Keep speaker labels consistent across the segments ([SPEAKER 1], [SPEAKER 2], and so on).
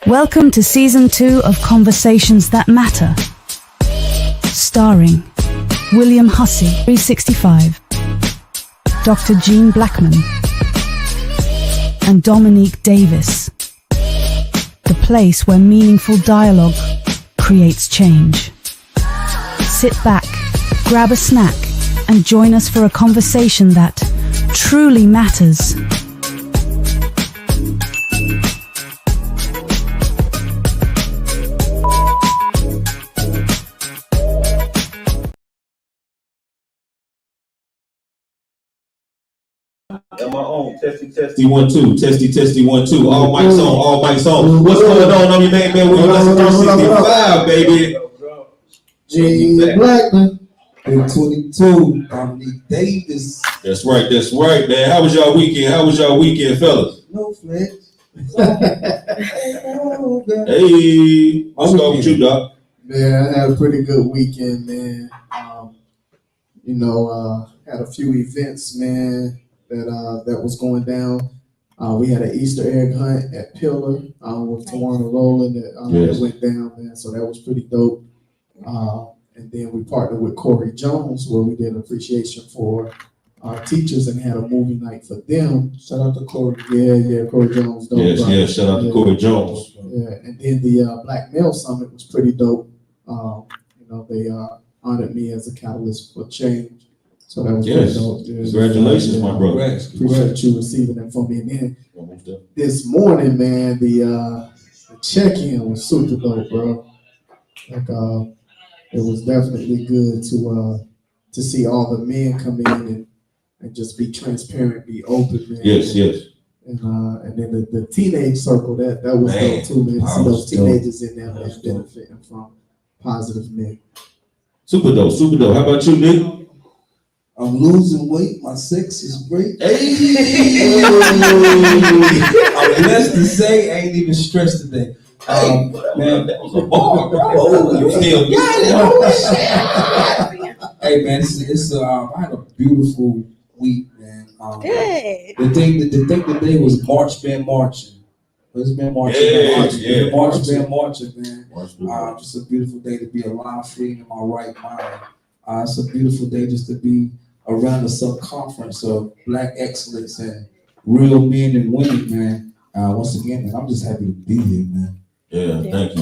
[SPEAKER 1] Welcome to Season 2 of Conversations That Matter. Starring William Hussey, 365, Dr. Jean Blackman, and Dominique Davis. The place where meaningful dialogue creates change. Sit back, grab a snack, and join us for a conversation that truly matters.
[SPEAKER 2] On my own, testy, 1, 2, testy, 1, 2. All mics on. What's going on? I'm your main man. We're on 365, baby.
[SPEAKER 3] Jean Blackman, 22. Dominique Davis.
[SPEAKER 2] That's right, man. How was y'all weekend, fellas?
[SPEAKER 3] No flex.
[SPEAKER 2] Hey, what's going with you, Doc?
[SPEAKER 3] Man, I had a pretty good weekend, man. Had a few events, man, that was going down. We had an Easter egg hunt at Pillar with Tawana Rowland that went down, man. So that was pretty dope. And then we partnered with Corey Jones, where we did an appreciation for our teachers and had a movie night for them. Shout out to Corey. Yeah, Corey Jones. Dope,
[SPEAKER 2] yes, shout out to Corey Jones.
[SPEAKER 3] Yeah, and then the Black Male Summit was pretty dope. They honored me as a catalyst for change. So that was pretty dope.
[SPEAKER 2] Congratulations, my brother.
[SPEAKER 3] Appreciate you receiving that from me. And then this morning, man, the check-in was super dope, bro. It was definitely good to see all the men come in and just be transparent, be open, man.
[SPEAKER 2] Yes.
[SPEAKER 3] And then the teenage circle, that was dope too, man. To see those teenagers in there, man, benefiting from positive men.
[SPEAKER 2] Super dope. How about you, Nick?
[SPEAKER 4] I'm losing weight. My sex is great.
[SPEAKER 2] Hey!
[SPEAKER 4] I'm blessed to say I ain't even stressed today.
[SPEAKER 2] Man, that was a bar, bro. Oh, you still got it. Oh, shit.
[SPEAKER 4] Hey, man, I had a beautiful week, man.
[SPEAKER 5] Good.
[SPEAKER 4] The thing today was March been marching. It's been marching. March been marching, man. Just a beautiful day to be alive, free in my right mind. It's a beautiful day just to be around the circumference of Black excellence and real men and women, man. Once again, man, I'm just happy to be here, man.
[SPEAKER 2] Yeah, thank you.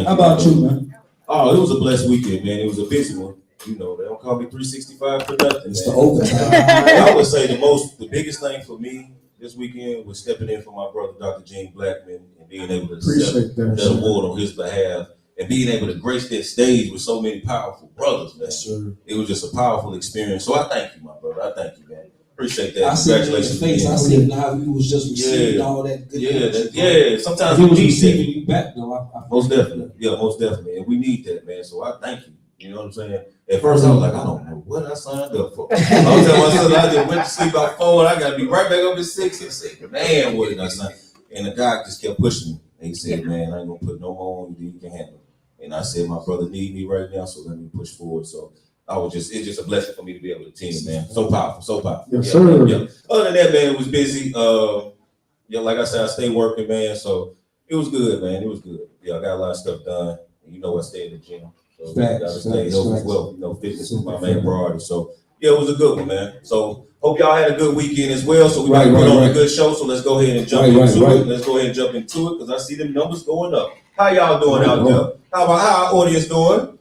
[SPEAKER 4] How about you, man?
[SPEAKER 2] Oh, it was a blessed weekend, man. It was a busy one. You know, they don't call me 365 for nothing.
[SPEAKER 4] It's the overtime.
[SPEAKER 2] I would say the biggest thing for me this weekend was stepping in for my brother, Dr. Gene Blackman, and being able to accept that award on his behalf and being able to grace that stage with so many powerful brothers, man.
[SPEAKER 4] Sure.
[SPEAKER 2] It was just a powerful experience. So I thank you, my brother. I thank you, man. Appreciate that.
[SPEAKER 4] I see it in your face. I see how you was just receiving all that good energy.
[SPEAKER 2] Sometimes
[SPEAKER 4] he
[SPEAKER 2] we
[SPEAKER 4] was
[SPEAKER 2] need
[SPEAKER 4] receiving
[SPEAKER 2] that.
[SPEAKER 4] you back, though.
[SPEAKER 2] Most definitely. Yeah, most definitely. And we need that, man. So I thank you. You know what I'm saying? At first, I was like, I don't know what I signed up for. I was telling my son, I just went to sleep about 4, and I got to be right back up at 6. He said, man, what did I sign? And the guy just kept pushing me. And he said, man, I ain't going to put no more on you than you can handle. And I said, my brother need me right now, so let me push forward. So it's just a blessing for me to be able to attend, man. So powerful, so powerful.
[SPEAKER 3] Yes, sir.
[SPEAKER 2] Yeah. Other than that, man, it was busy. Like I said, I stay working, man. So it was good, man. It was good. Yeah, I got a lot of stuff done. And you know, I stay in the gym. So I gotta stay healthy as well. You know, fitness is my main priority. So yeah, it was a good one, man. So hope y'all had a good weekend as well. So we got to put on a good show. So let's go ahead and jump into it. Let's go ahead and jump into it because I see them numbers going up. How y'all doing out there? How our audience doing?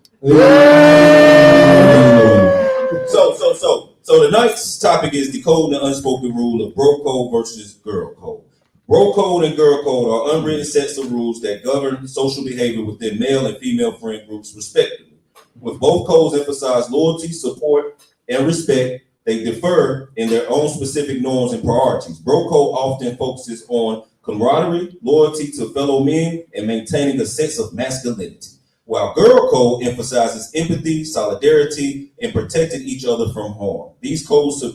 [SPEAKER 2] So tonight's topic is decoding the unspoken rule of bro code versus girl code. Bro code and girl code are unwritten sets of rules that govern social behavior within male and female friend groups, respectively. With both codes emphasize loyalty, support, and respect, they differ in their own specific norms and priorities. Bro code often focuses on camaraderie, loyalty to fellow men, and maintaining a sense of masculinity, while girl code emphasizes empathy, solidarity, and protecting each other from harm. These codes serve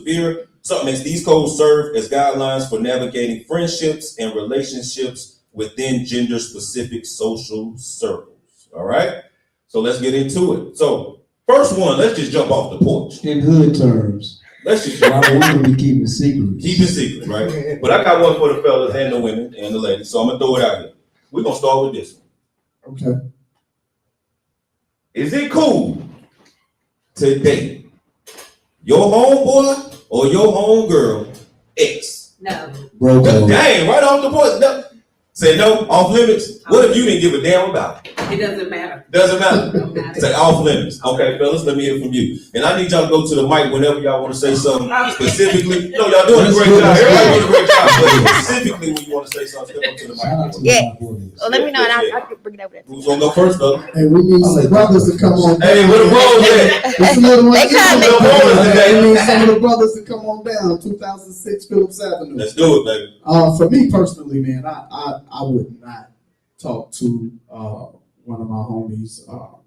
[SPEAKER 2] as guidelines for navigating friendships and relationships within gender-specific social circles. All right? So let's get into it. So first one, let's just jump off the porch.
[SPEAKER 4] In hood terms.
[SPEAKER 2] Let's just
[SPEAKER 4] we're going to be keeping secrets.
[SPEAKER 2] Keeping secrets, right? But I got one for the fellas and the women and the ladies. So I'm going to throw it out here. We're going to start with this one.
[SPEAKER 3] Okay.
[SPEAKER 2] Is it cool to date your homeboy or your homegirl ex?
[SPEAKER 5] No.
[SPEAKER 4] Bro code.
[SPEAKER 2] Dang, right off the point. No. Say no, off limits. What if you didn't give a damn about it?
[SPEAKER 5] It doesn't matter.
[SPEAKER 2] Doesn't matter.
[SPEAKER 5] Don't matter.
[SPEAKER 2] Say off limits. Okay, fellas, let me hear from you. And I need y'all to go to the mic whenever y'all want to say something specifically. No, y'all doing a great job. Everybody doing a great job. But specifically when you want to say something, step up to the mic.
[SPEAKER 5] Yeah. Well, let me know, and I can bring it over there.
[SPEAKER 2] Who's gonna go first, fella?
[SPEAKER 3] Hey, we need some brothers to come on.
[SPEAKER 2] Hey, where the bros at?
[SPEAKER 3] We need some of the brothers to come on down. 2006 Phillips Avenue.
[SPEAKER 2] Let's do it, baby.
[SPEAKER 3] For me personally, man, I would not talk to one of my homies'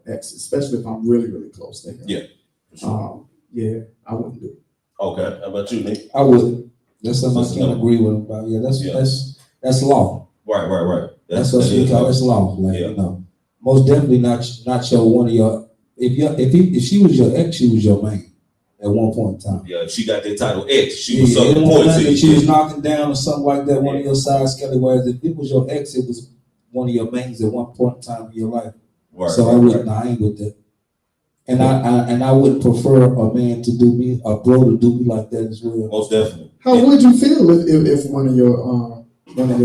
[SPEAKER 3] exes, especially if I'm really, really close to him.
[SPEAKER 2] Yeah. Sure.
[SPEAKER 3] Yeah, I wouldn't do it.
[SPEAKER 2] Okay. How about you, Nick?
[SPEAKER 4] I would. That's something I can't agree with him about. Yeah, that's law.
[SPEAKER 2] Right.
[SPEAKER 4] That's what we call law. Like, you know, most definitely not your one of your. If she was your ex, she was your man at one point in time.
[SPEAKER 2] Yeah, she got that title ex. She was something important.
[SPEAKER 4] She was knocking down or something like that. One of your side scallywags. If it was your ex, it was one of your mains at one point in time in your life.
[SPEAKER 2] Right,
[SPEAKER 4] so I wouldn't. I ain't with that. And I wouldn't prefer a man to do me, a bro to do me like that as well.
[SPEAKER 2] Most definitely.
[SPEAKER 3] How would you feel if one of your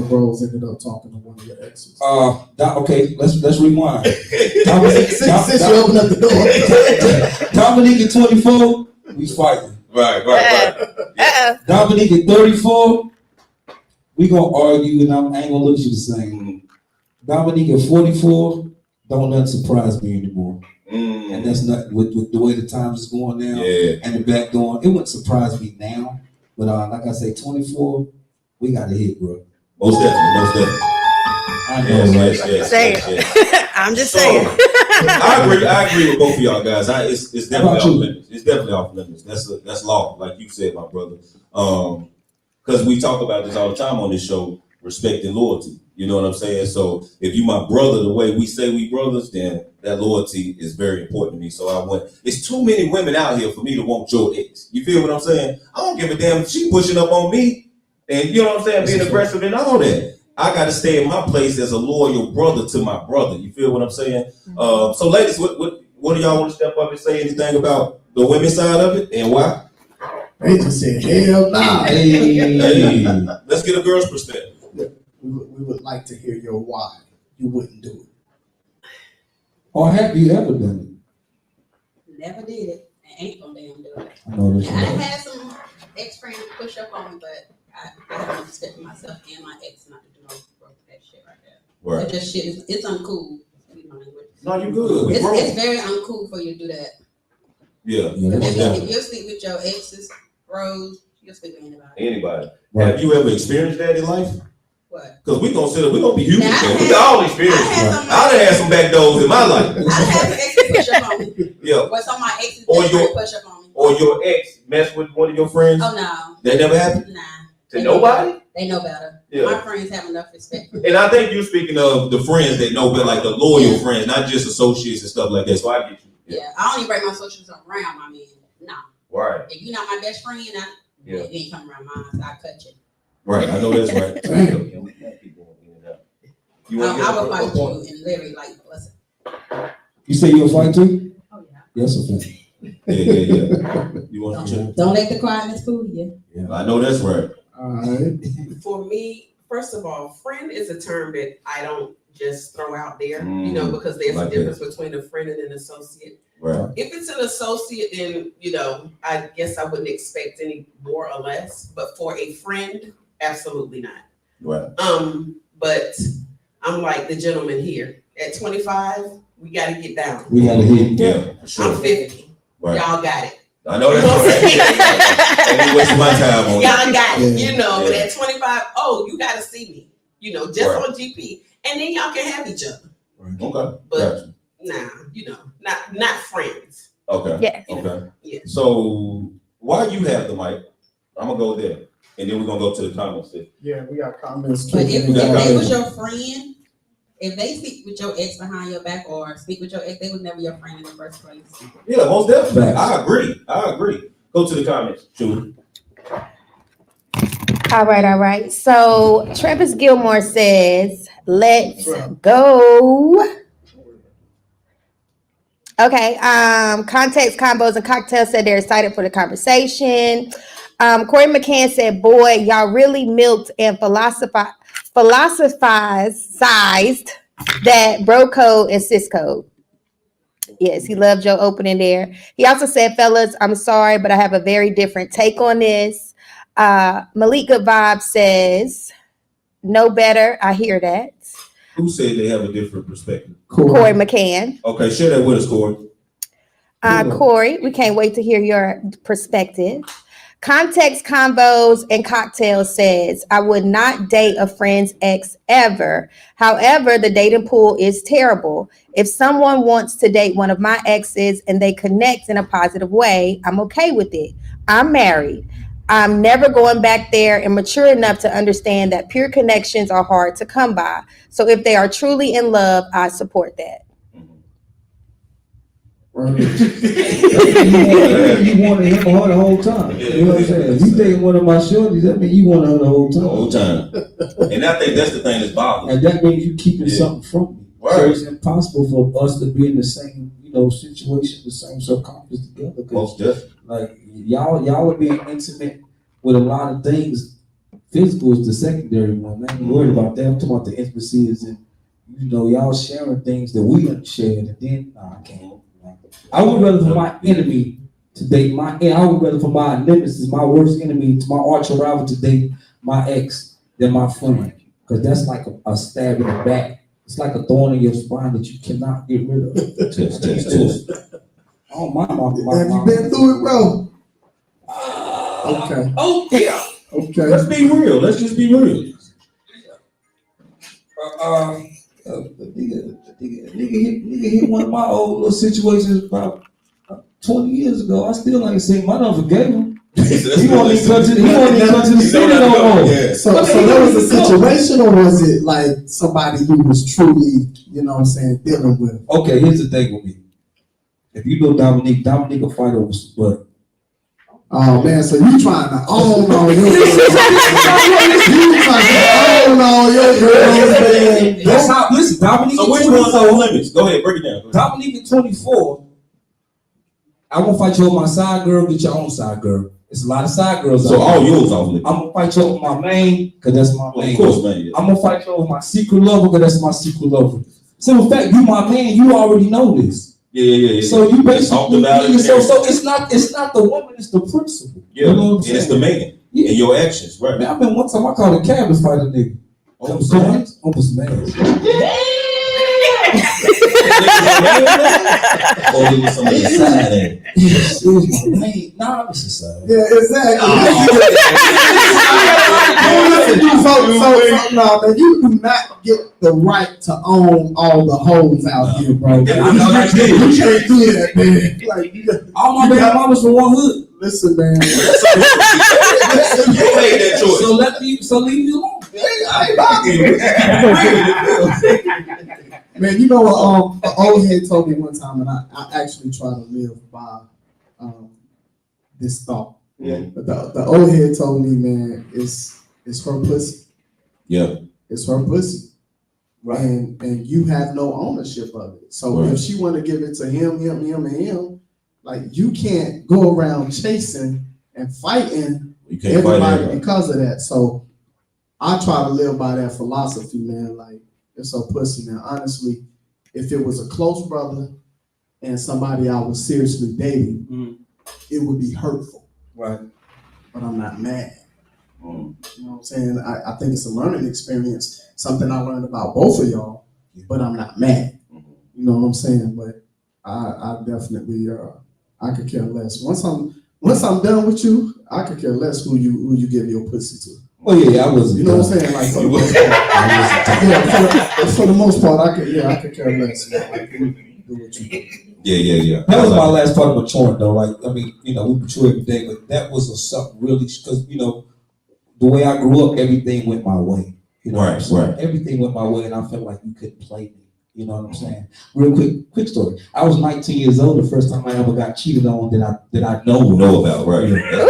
[SPEAKER 3] bros ended up talking to one of your exes?
[SPEAKER 4] Okay, let's rewind.
[SPEAKER 3] Since you opened up the door.
[SPEAKER 4] Dominique at 24, we fighting.
[SPEAKER 2] Right.
[SPEAKER 4] Dominique at 34, we gonna argue, and I ain't gonna look at you the same. Dominique at 44, don't nothing surprise me anymore. And that's not with the way the times is going now and the back going. It wouldn't surprise me now, but like I say, 24, we got to hit, bro.
[SPEAKER 2] Most definitely.
[SPEAKER 4] I know,
[SPEAKER 2] Yes.
[SPEAKER 5] I'm just saying.
[SPEAKER 2] I agree with both of y'all guys. It's definitely off limits. It's definitely off limits. That's law, like you said, my brother. Because we talk about this all the time on this show. respect and loyalty. You know what I'm saying? So if you my brother, the way we say we brothers, then that loyalty is very important to me. So it's too many women out here for me to want your ex. You feel what I'm saying? I don't give a damn if she pushing up on me and you know what I'm saying, being aggressive and all that. I got to stay in my place as a loyal brother to my brother. You feel what I'm saying? So ladies, what do y'all want to step up and say anything about the women's side of it and why?
[SPEAKER 3] They just said, hell nah.
[SPEAKER 2] Hey, let's get a girl's perspective.
[SPEAKER 3] We would like to hear your why you wouldn't do it.
[SPEAKER 4] Or have you ever done
[SPEAKER 6] Never did it. And ain't gonna damn do it.
[SPEAKER 4] I know this
[SPEAKER 6] I done
[SPEAKER 4] one.
[SPEAKER 6] had some ex-friends push up on me, but I haven't respected myself and my ex not to do no that shit right there.
[SPEAKER 2] Right.
[SPEAKER 6] That just shit it's uncool.
[SPEAKER 2] No, you good.
[SPEAKER 6] It's very uncool for you to do that.
[SPEAKER 2] Yeah.
[SPEAKER 6] If you sleep with your exes, bros, you'll sleep with anybody.
[SPEAKER 2] Right. Have you ever experienced that in life?
[SPEAKER 6] What?
[SPEAKER 2] Because we're gonna be human.
[SPEAKER 6] Now,
[SPEAKER 2] We all experience it. I done had some back doors in my life.
[SPEAKER 6] I had some exes push up on me.
[SPEAKER 2] Yeah.
[SPEAKER 6] But some of my exes
[SPEAKER 2] Or
[SPEAKER 6] push up on me.
[SPEAKER 2] Or your ex mess with one of your friends?
[SPEAKER 6] Oh no.
[SPEAKER 2] That never happened?
[SPEAKER 6] Nah.
[SPEAKER 2] To nobody?
[SPEAKER 6] They know better.
[SPEAKER 2] Yeah.
[SPEAKER 6] My friends have enough respect for me.
[SPEAKER 2] And I think you're speaking of the friends that know better, like the loyal friends, not just associates and stuff like that. So I get you.
[SPEAKER 6] Yeah. I don't even break my socials around my man. No.
[SPEAKER 2] Right.
[SPEAKER 6] If you're not my best friend, you ain't coming around mine, so I cut you.
[SPEAKER 2] Right. I know that's right.
[SPEAKER 6] I would fight you and literally like listen.
[SPEAKER 4] You say you'll fight too?
[SPEAKER 6] Oh yeah.
[SPEAKER 4] Yes, okay.
[SPEAKER 2] Yeah. You want to?
[SPEAKER 6] Don't let the quietness fool you.
[SPEAKER 2] Yeah. I know that's right.
[SPEAKER 3] All right.
[SPEAKER 7] For me, first of all, friend is a term that I don't just throw out there, you know, because there's
[SPEAKER 2] like
[SPEAKER 7] a difference between a friend and an associate.
[SPEAKER 2] Right.
[SPEAKER 7] If it's an associate, then, you know, I guess I wouldn't expect any more or less. But for a friend, absolutely not.
[SPEAKER 2] Right.
[SPEAKER 7] But I'm like the gentleman here. At 25, we got to get down.
[SPEAKER 4] We gotta hit.
[SPEAKER 2] Yeah. For sure.
[SPEAKER 7] I'm 50.
[SPEAKER 2] Right.
[SPEAKER 7] Y'all got it.
[SPEAKER 2] I know that's right. I ain't wasting my time on it.
[SPEAKER 7] Y'all got it.
[SPEAKER 3] Yeah.
[SPEAKER 7] You know, but
[SPEAKER 2] Yeah.
[SPEAKER 7] at 25, you got to see me. You know, just
[SPEAKER 2] Right.
[SPEAKER 7] on GP. And then y'all can have each other.
[SPEAKER 2] Okay.
[SPEAKER 7] But
[SPEAKER 2] Gotcha.
[SPEAKER 7] nah, you know, not friends.
[SPEAKER 2] Okay.
[SPEAKER 5] Yes.
[SPEAKER 2] Okay.
[SPEAKER 7] Yeah.
[SPEAKER 2] So while you have the mic, I'm gonna go there, and then we're gonna go to the comments.
[SPEAKER 3] Yeah, we got comments.
[SPEAKER 6] But if
[SPEAKER 3] too.
[SPEAKER 6] they was your friend, if they speak with your ex behind your back or speak with your ex, they was never your friend in the first place.
[SPEAKER 2] Yeah, most definitely.
[SPEAKER 4] Facts.
[SPEAKER 2] I agree. Go to the comments, Julie.
[SPEAKER 5] All right. So Travis Gilmore says, let's go. Okay. Context, combos, and cocktails said they're excited for the conversation. Corey McCann said, boy, y'all really milked and philosophized that bro code and sis code. Yes, he loved your opening there. He also said, fellas, I'm sorry, but I have a very different take on this. Malik Good Vibe says, no better. I hear that.
[SPEAKER 2] Who said they have a different perspective?
[SPEAKER 5] Corey McCann.
[SPEAKER 2] Okay, share that with us, Corey.
[SPEAKER 5] Corey, we can't wait to hear your perspective. Context, combos, and cocktails says, I would not date a friend's ex ever. However, the dating pool is terrible. If someone wants to date one of my exes and they connect in a positive way, I'm okay with it. I'm married. I'm never going back there and mature enough to understand that pure connections are hard to come by. So if they are truly in love, I support that.
[SPEAKER 4] You wanted him or her the whole time. You know what I'm saying? If you dating one of my shorties, that means you wanted her the whole time.
[SPEAKER 2] The whole time. And I think that's the thing that's bothering.
[SPEAKER 4] And that means you keeping something from me.
[SPEAKER 2] Right.
[SPEAKER 4] So it's impossible for us to be in the same, situation, the same circumference together.
[SPEAKER 2] Most definitely.
[SPEAKER 4] Like y'all are being intimate with a lot of things. Physical is the secondary one. I ain't worried about that. I'm talking about the intimacy is in, y'all sharing things that we didn't share. And then I can't. I would rather for my enemy to date I would rather for my nemesis, my worst enemy, to my arch rival to date my ex than my friend. Because that's like a stab in the back. It's like a thorn in your spine that you cannot get rid of. Oh my.
[SPEAKER 3] Have you been through it, bro? Okay.
[SPEAKER 7] Oh yeah.
[SPEAKER 3] Okay.
[SPEAKER 2] Let's be real. Let's just be real.
[SPEAKER 4] Nigga hit one of my old little situations about 20 years ago. I still ain't seen my never forgave him. He won't even come to the city no more.
[SPEAKER 2] Yeah.
[SPEAKER 3] So there was a situation, or was it like somebody who was truly, you know what I'm saying, dealing with?
[SPEAKER 4] Okay, here's the thing with me. If you know Dominique will fight over some butt.
[SPEAKER 3] Oh man, so you trying to own all your girls. You trying to own all your girls, man.
[SPEAKER 4] That's how, listen, Dominique.
[SPEAKER 2] So which one's off limits? Go ahead, break it down.
[SPEAKER 4] Dominique at 24. I won't fight you over my side girl, get your own side girl. It's a lot of side girls.
[SPEAKER 2] So all yours off limits.
[SPEAKER 4] I'm gonna fight you over my main, cause that's my main.
[SPEAKER 2] Of course, man. Yeah.
[SPEAKER 4] I'm gonna fight you over my secret lover, cause that's my secret lover. So in fact, you my man, you already know this.
[SPEAKER 2] Yeah.
[SPEAKER 4] So you basically
[SPEAKER 2] talked about it.
[SPEAKER 4] So it's not the woman, it's the principle.
[SPEAKER 2] Yeah,
[SPEAKER 4] You know what I'm
[SPEAKER 2] it's
[SPEAKER 4] saying?
[SPEAKER 2] the man and your actions, right?
[SPEAKER 4] Man, I remember one time I called a cab to fight a nigga.
[SPEAKER 2] On some ass?
[SPEAKER 4] On some ass.
[SPEAKER 2] Or it was some of the side ass.
[SPEAKER 4] Nah, it's the side.
[SPEAKER 3] Yeah, exactly. No, man, you do not get the right to own all the hoes out here, bro. You can't do that, man. Like,
[SPEAKER 4] All my baby mamas from one hood.
[SPEAKER 3] listen, man.
[SPEAKER 2] You made that choice.
[SPEAKER 4] So leave me alone.
[SPEAKER 3] Man, you know what? An old head told me one time, and I actually try to live by this thought.
[SPEAKER 2] Yeah.
[SPEAKER 3] But the old head told me, man, it's her pussy.
[SPEAKER 2] Yeah.
[SPEAKER 3] It's her pussy.
[SPEAKER 4] Right.
[SPEAKER 3] And you have no ownership of it. So
[SPEAKER 2] Right.
[SPEAKER 3] if she want to give it to him, like you can't go around chasing and fighting
[SPEAKER 2] You can't fight
[SPEAKER 3] everybody
[SPEAKER 2] everybody.
[SPEAKER 3] because of that. So I try to live by that philosophy, man. Like it's her pussy, man. Honestly, if it was a close brother and somebody I was seriously dating, it would be hurtful.
[SPEAKER 4] Right.
[SPEAKER 3] But I'm not mad.
[SPEAKER 2] Mm.
[SPEAKER 3] You know what I'm saying? I think it's a learning experience, something I learned about both of y'all, but I'm not mad. You know what I'm saying? But I definitely I could care less. Once I'm done with you, I could care less who you give your pussy to.
[SPEAKER 4] Oh yeah, I wasn't.
[SPEAKER 3] You know what I'm saying? Like for the most part, for the most part, I could care less. Man. Like, do what you do.
[SPEAKER 2] Yeah.
[SPEAKER 4] That was my last part of maturing, though. Like, I mean, we mature every day, but that was something really, because, the way I grew up, everything went my way. You know what I'm saying?
[SPEAKER 2] Right.
[SPEAKER 4] Everything went my way, and I felt like you couldn't play me. You know what I'm saying? Real quick story. I was 19 years old the first time I ever got cheated on that I know
[SPEAKER 2] about, right?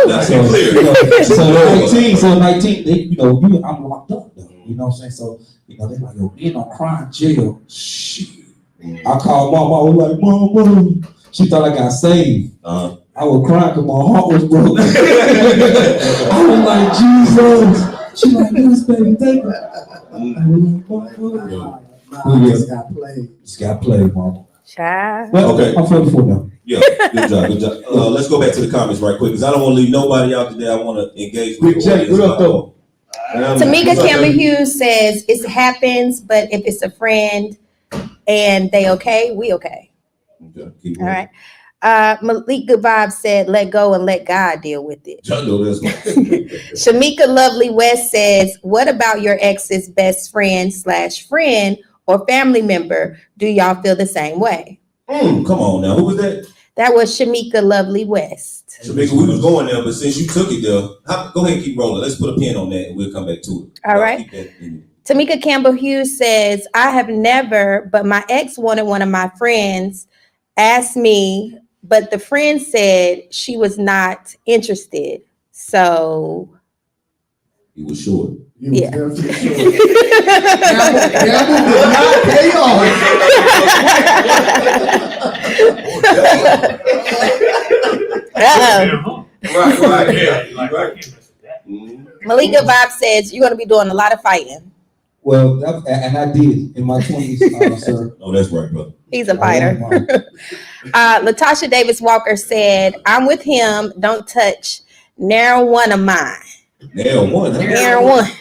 [SPEAKER 2] That's
[SPEAKER 4] so,
[SPEAKER 2] clear.
[SPEAKER 4] So 19, they, I'm locked up though. You know what I'm saying? So, they're like, yo, me don't cry in jail. Shit. I called mom. I was like, Mom. She thought I got saved. I was crying because my heart was broken. I was like, Jesus. She like, yes, baby, thank you.
[SPEAKER 3] Just got played.
[SPEAKER 4] Just got played, mama.
[SPEAKER 5] Child.
[SPEAKER 4] Well,
[SPEAKER 2] Okay.
[SPEAKER 4] I'm 44 now.
[SPEAKER 2] Yeah, good job. Let's go back to the comments right quick, because I don't want to leave nobody out today. I want to engage with
[SPEAKER 4] Big Jay, what up, though?
[SPEAKER 5] Tamika Campbell Hughes says it happens, but if it's a friend and they okay, we okay.
[SPEAKER 2] Okay, keep
[SPEAKER 5] All
[SPEAKER 2] going.
[SPEAKER 5] right. Malik Good Vibes said, let go and let God deal with it.
[SPEAKER 2] I know this one.
[SPEAKER 5] Shamika Lovely West says, what about your ex's best friend / friend or family member? Do y'all feel the same way?
[SPEAKER 2] Come on now. Who was that?
[SPEAKER 5] That was Shamika Lovely West.
[SPEAKER 2] Shamika, we was going there, but since you took it there, go ahead and keep rolling. Let's put a pin on that and we'll come back to it.
[SPEAKER 5] All right.
[SPEAKER 2] Keep that in.
[SPEAKER 5] Tamika Campbell Hughes says, I have never, but my ex wanted one of my friends, asked me, but the friend said she was not interested. So,
[SPEAKER 2] He was short.
[SPEAKER 3] You was
[SPEAKER 5] yeah.
[SPEAKER 3] definitely sure. Gamble did not pay off.
[SPEAKER 2] Right.
[SPEAKER 5] Malika Bob says, you're going to be doing a lot of fighting.
[SPEAKER 4] Well, and I did in my 20s, sir.
[SPEAKER 2] Oh, that's right, brother.
[SPEAKER 5] He's a fighter. Latasha Davis Walker said, I'm with him. Don't touch narrow one of mine.
[SPEAKER 2] Narrow one. Huh?
[SPEAKER 5] Narrow one.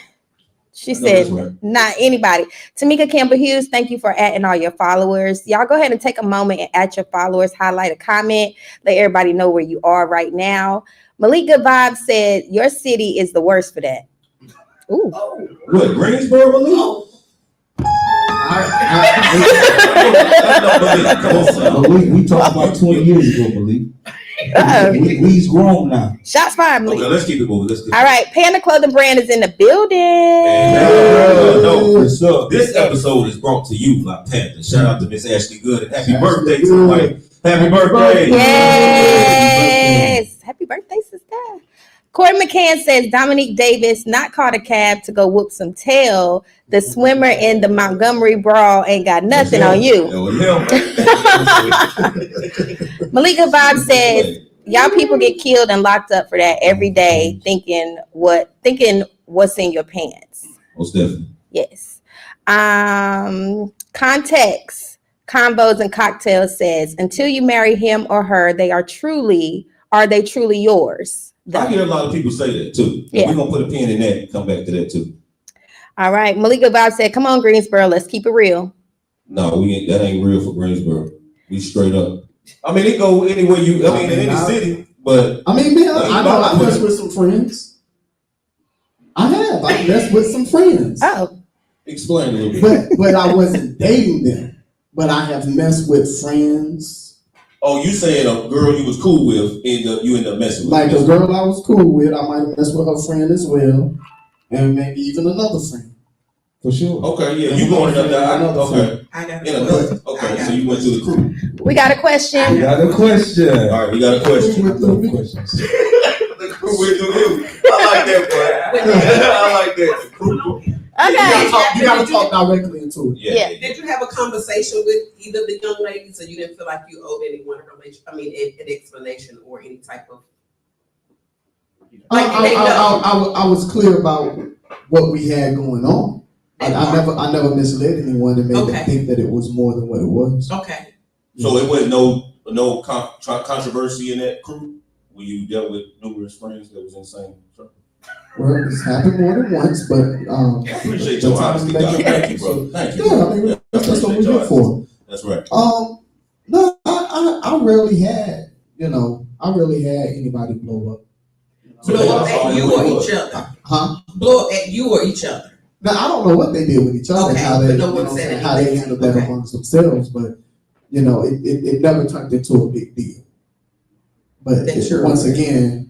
[SPEAKER 5] She said,
[SPEAKER 2] right.
[SPEAKER 5] not anybody. Tamika Campbell Hughes, thank you for adding all your followers. Y'all go ahead and take a moment and add your followers, highlight a comment, let everybody know where you are right now. Malika Vibe said, your city is the worst for that. Ooh.
[SPEAKER 2] What, Greensboro, Malik?
[SPEAKER 4] Malik, we talked about 20 years ago, Malik.
[SPEAKER 5] Uh-oh.
[SPEAKER 4] We's grown now.
[SPEAKER 5] Shots fired, Malik.
[SPEAKER 2] Okay, let's keep it moving. Let's keep it
[SPEAKER 5] All right, Panda Clothing Brand is in the building.
[SPEAKER 2] No, this episode is brought to you by Panda. Shout out to Miss Ashley Good and happy birthday to the wife. Happy birthday.
[SPEAKER 5] Yes. Happy birthday, sister. Corey McCann says Dominique Davis not caught a cab to go whoop some tail. The swimmer in the Montgomery brawl ain't got nothing on you. Malika Bob says y'all people get killed and locked up for that every day, thinking what's in your pants.
[SPEAKER 2] Most definitely.
[SPEAKER 5] Yes. Context, Combos and Cocktails says until you marry him or her, are they truly yours?
[SPEAKER 2] I hear a lot of people say that too.
[SPEAKER 5] Yeah.
[SPEAKER 2] We're gonna put a pin in that and come back to that too.
[SPEAKER 5] All right. Malika Bob said, come on, Greensboro, let's keep it real.
[SPEAKER 2] No, that ain't real for Greensboro. We straight up. I mean, it go anywhere in any city, but
[SPEAKER 3] I mean, man, I know I messed with some friends. I messed with some friends.
[SPEAKER 5] Oh.
[SPEAKER 2] Explain a little bit.
[SPEAKER 3] But I wasn't dating them. But I have messed with friends.
[SPEAKER 2] Oh, you saying a girl you was cool with, you end up messing with?
[SPEAKER 3] Like a girl I was cool with, I might have messed with her friend as well. And maybe even another friend. For sure.
[SPEAKER 2] Okay, yeah, you going in there. Okay.
[SPEAKER 7] I got
[SPEAKER 2] Okay, so you went to the crew.
[SPEAKER 5] We got a question.
[SPEAKER 2] All right, we got a question. The crew went through you. I like that part. I like that. The crew.
[SPEAKER 5] Okay.
[SPEAKER 3] You gotta talk directly into it.
[SPEAKER 5] Yeah.
[SPEAKER 7] Did you have a conversation with either of the young ladies, so you didn't feel like you owed anyone an explanation or any type of?
[SPEAKER 3] I was clear about what we had going on. I never misled anyone and made them think that it was more than what it was.
[SPEAKER 7] Okay.
[SPEAKER 2] So it was no controversy in that crew when you dealt with numerous friends that was in the same circle?
[SPEAKER 3] Well, it's happened more than once, but
[SPEAKER 2] I appreciate your honesty, God. Thank you, brother. Thank you.
[SPEAKER 3] Yeah, I mean, that's what we're here for.
[SPEAKER 2] That's right.
[SPEAKER 3] No, I rarely had anybody blow up.
[SPEAKER 7] Blow up at you or each other?
[SPEAKER 3] Huh?
[SPEAKER 7] Blow up at you or each other?
[SPEAKER 3] Now I don't know what they did with each other,
[SPEAKER 7] Okay,
[SPEAKER 3] how they handled that
[SPEAKER 7] Okay.
[SPEAKER 3] amongst themselves, but it never turned into a big deal. But once again,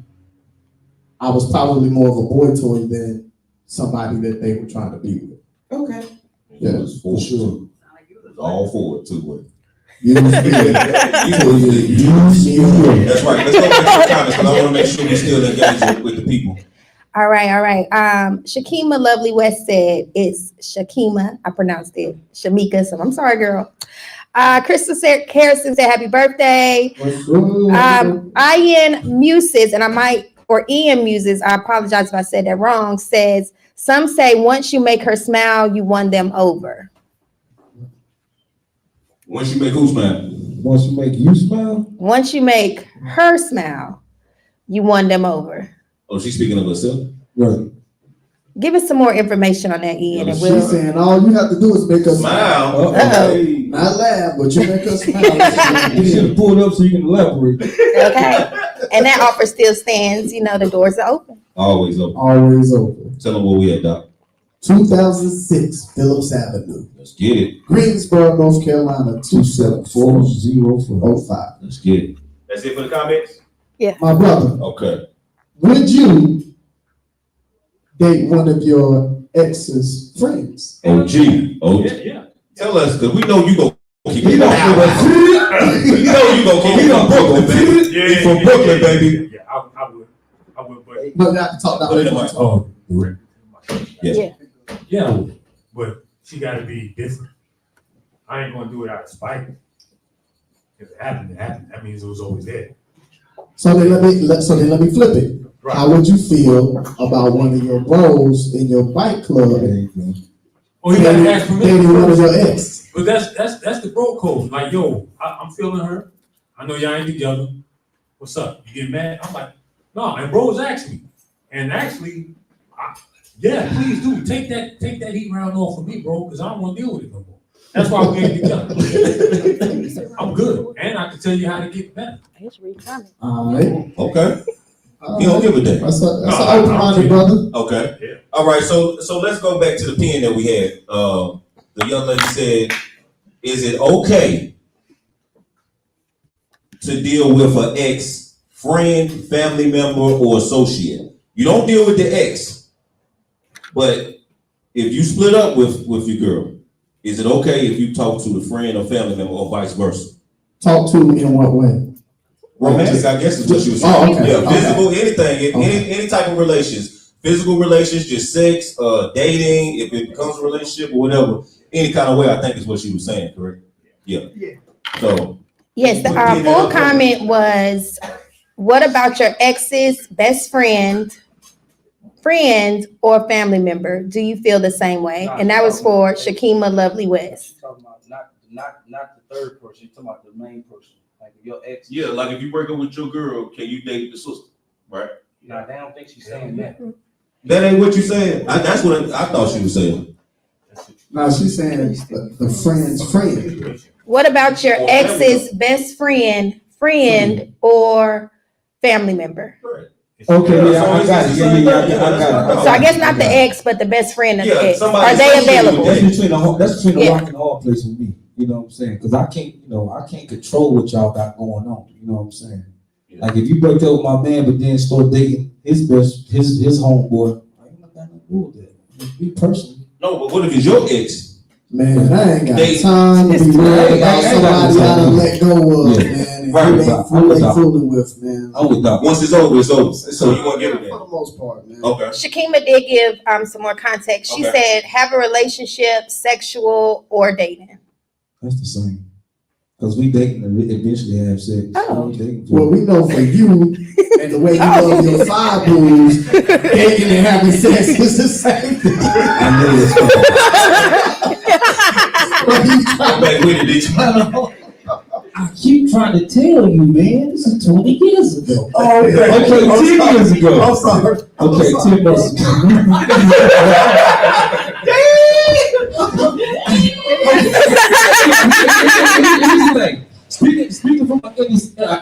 [SPEAKER 3] I was probably more of a boy toy than somebody that they were trying to be with.
[SPEAKER 7] Okay.
[SPEAKER 3] Yeah,
[SPEAKER 2] for sure. All for it too.
[SPEAKER 3] That's
[SPEAKER 2] right. Let's go back to the comments because I want to make sure we still engage with the people.
[SPEAKER 5] All right. Shakima Lovely West said it's Shakima. I pronounced it Shamika, so I'm sorry, girl. Crystal Harrison said happy birthday. Ian Muses, Ian Muses, I apologize if I said that wrong, says some say once you make her smile, you won them over.
[SPEAKER 2] Once you make who smile?
[SPEAKER 4] Once you make you smile?
[SPEAKER 5] Once you make her smile, you won them over.
[SPEAKER 2] Oh, she's speaking of herself?
[SPEAKER 4] Right.
[SPEAKER 5] Give us some more information on that, Ian. And
[SPEAKER 3] She's saying all you have to do is make us
[SPEAKER 2] smile.
[SPEAKER 3] Not laugh, but you make us smile.
[SPEAKER 4] You should have pulled up so you can elaborate.
[SPEAKER 5] Okay. And that offer still stands. The doors are open.
[SPEAKER 2] Always open.
[SPEAKER 3] Always open.
[SPEAKER 2] Tell them where we at, Doc.
[SPEAKER 3] 2006 Phillips Avenue.
[SPEAKER 2] Let's get it.
[SPEAKER 3] Greensboro, North Carolina, 27405.
[SPEAKER 2] Let's get it. That's it for the comments?
[SPEAKER 5] Yeah.
[SPEAKER 3] My brother.
[SPEAKER 2] Okay.
[SPEAKER 3] Would you date one of your ex's friends?
[SPEAKER 2] Oh, yeah. Tell us, because we know you go keep it. We know you go keep it from Brooklyn, baby. Yeah, from Brooklyn, baby.
[SPEAKER 8] Yeah, I would,
[SPEAKER 3] but not to talk about
[SPEAKER 8] Yeah, but she got to be different. I ain't gonna do it out of spite. If it happened, it happened. That means it was always there.
[SPEAKER 3] So then let me flip it.
[SPEAKER 8] Right.
[SPEAKER 3] How would you feel about one of your bros in your bike club?
[SPEAKER 8] Oh, you gotta ask permission.
[SPEAKER 3] Dating one of your ex.
[SPEAKER 8] But that's the bro code. Like, yo, I'm feeling her. I know y'all ain't together. What's up? You get mad? I'm like, no. And bros asked me, and actually, yeah, please do take that heat round off of me, bro, because I don't want to deal with it no more. That's why we ain't together. I'm good, and I can tell you how to get better.
[SPEAKER 3] All right.
[SPEAKER 2] Okay. You don't give a damn.
[SPEAKER 3] That's an open-minded brother.
[SPEAKER 2] Okay. Yeah. All right. So let's go back to the pen that we had. The young lady said, "Is it okay to deal with an ex friend, family member, or associate. You don't deal with the ex. But if you split up with your girl, is it okay if you talk to the friend or family member or vice versa?
[SPEAKER 3] Talk to in what way?
[SPEAKER 2] Romantic, I guess is what you were saying.
[SPEAKER 3] Oh, okay.
[SPEAKER 2] Yeah, physical, anything,
[SPEAKER 3] Okay.
[SPEAKER 2] any type of relations. Physical relations, just sex, dating, if it becomes a relationship or whatever, any kind of way, I think is what she was saying, correct? Yeah. So.
[SPEAKER 5] Yes, the full comment was, what about your ex's best friend, or family member? Do you feel the same way? And that was for Shakima Lovely West.
[SPEAKER 4] She's talking about not the third person. You're talking about the main person, like your ex.
[SPEAKER 2] Yeah, like if you break up with your girl, can you date the sister? Right?
[SPEAKER 4] Nah, I don't think she's saying that.
[SPEAKER 2] That ain't what you saying. That's what I thought she was saying.
[SPEAKER 3] No, she's saying the friend's friend.
[SPEAKER 5] What about your ex's best friend, or family member?
[SPEAKER 4] Okay, yeah, I got it. Yeah, I got it.
[SPEAKER 5] So I guess not the ex, but the best friend of the ex.
[SPEAKER 2] somebody
[SPEAKER 5] Are they available?
[SPEAKER 4] That's between the rock and the hard place with me. You know what I'm saying? Because I can't control what y'all got going on. You know what I'm saying? Like if you break up with my man, but then start dating his homeboy, I ain't got nothing to do with that. Me personally.
[SPEAKER 2] No, but what if it's your ex?
[SPEAKER 3] Man, I ain't got time to be worried about somebody I done let go of, man. Who they fooling with, man.
[SPEAKER 2] I'm with that. Once it's over, it's over. So you want to give it
[SPEAKER 3] for the most part, man.
[SPEAKER 2] Okay.
[SPEAKER 5] Shakima did give some more context. She said, have a relationship, sexual, or dating.
[SPEAKER 4] That's the same. Because we dating and eventually have sex.
[SPEAKER 5] Oh.
[SPEAKER 3] Well, we know for you and the way you love your side boys, dating and having sex is the same thing.
[SPEAKER 4] I know it's I keep trying to tell you, man. This is 20 years ago.
[SPEAKER 3] Oh, okay.
[SPEAKER 4] Okay, 10 years ago.
[SPEAKER 3] I'm sorry.
[SPEAKER 4] Okay, 10 months ago. Speaking from an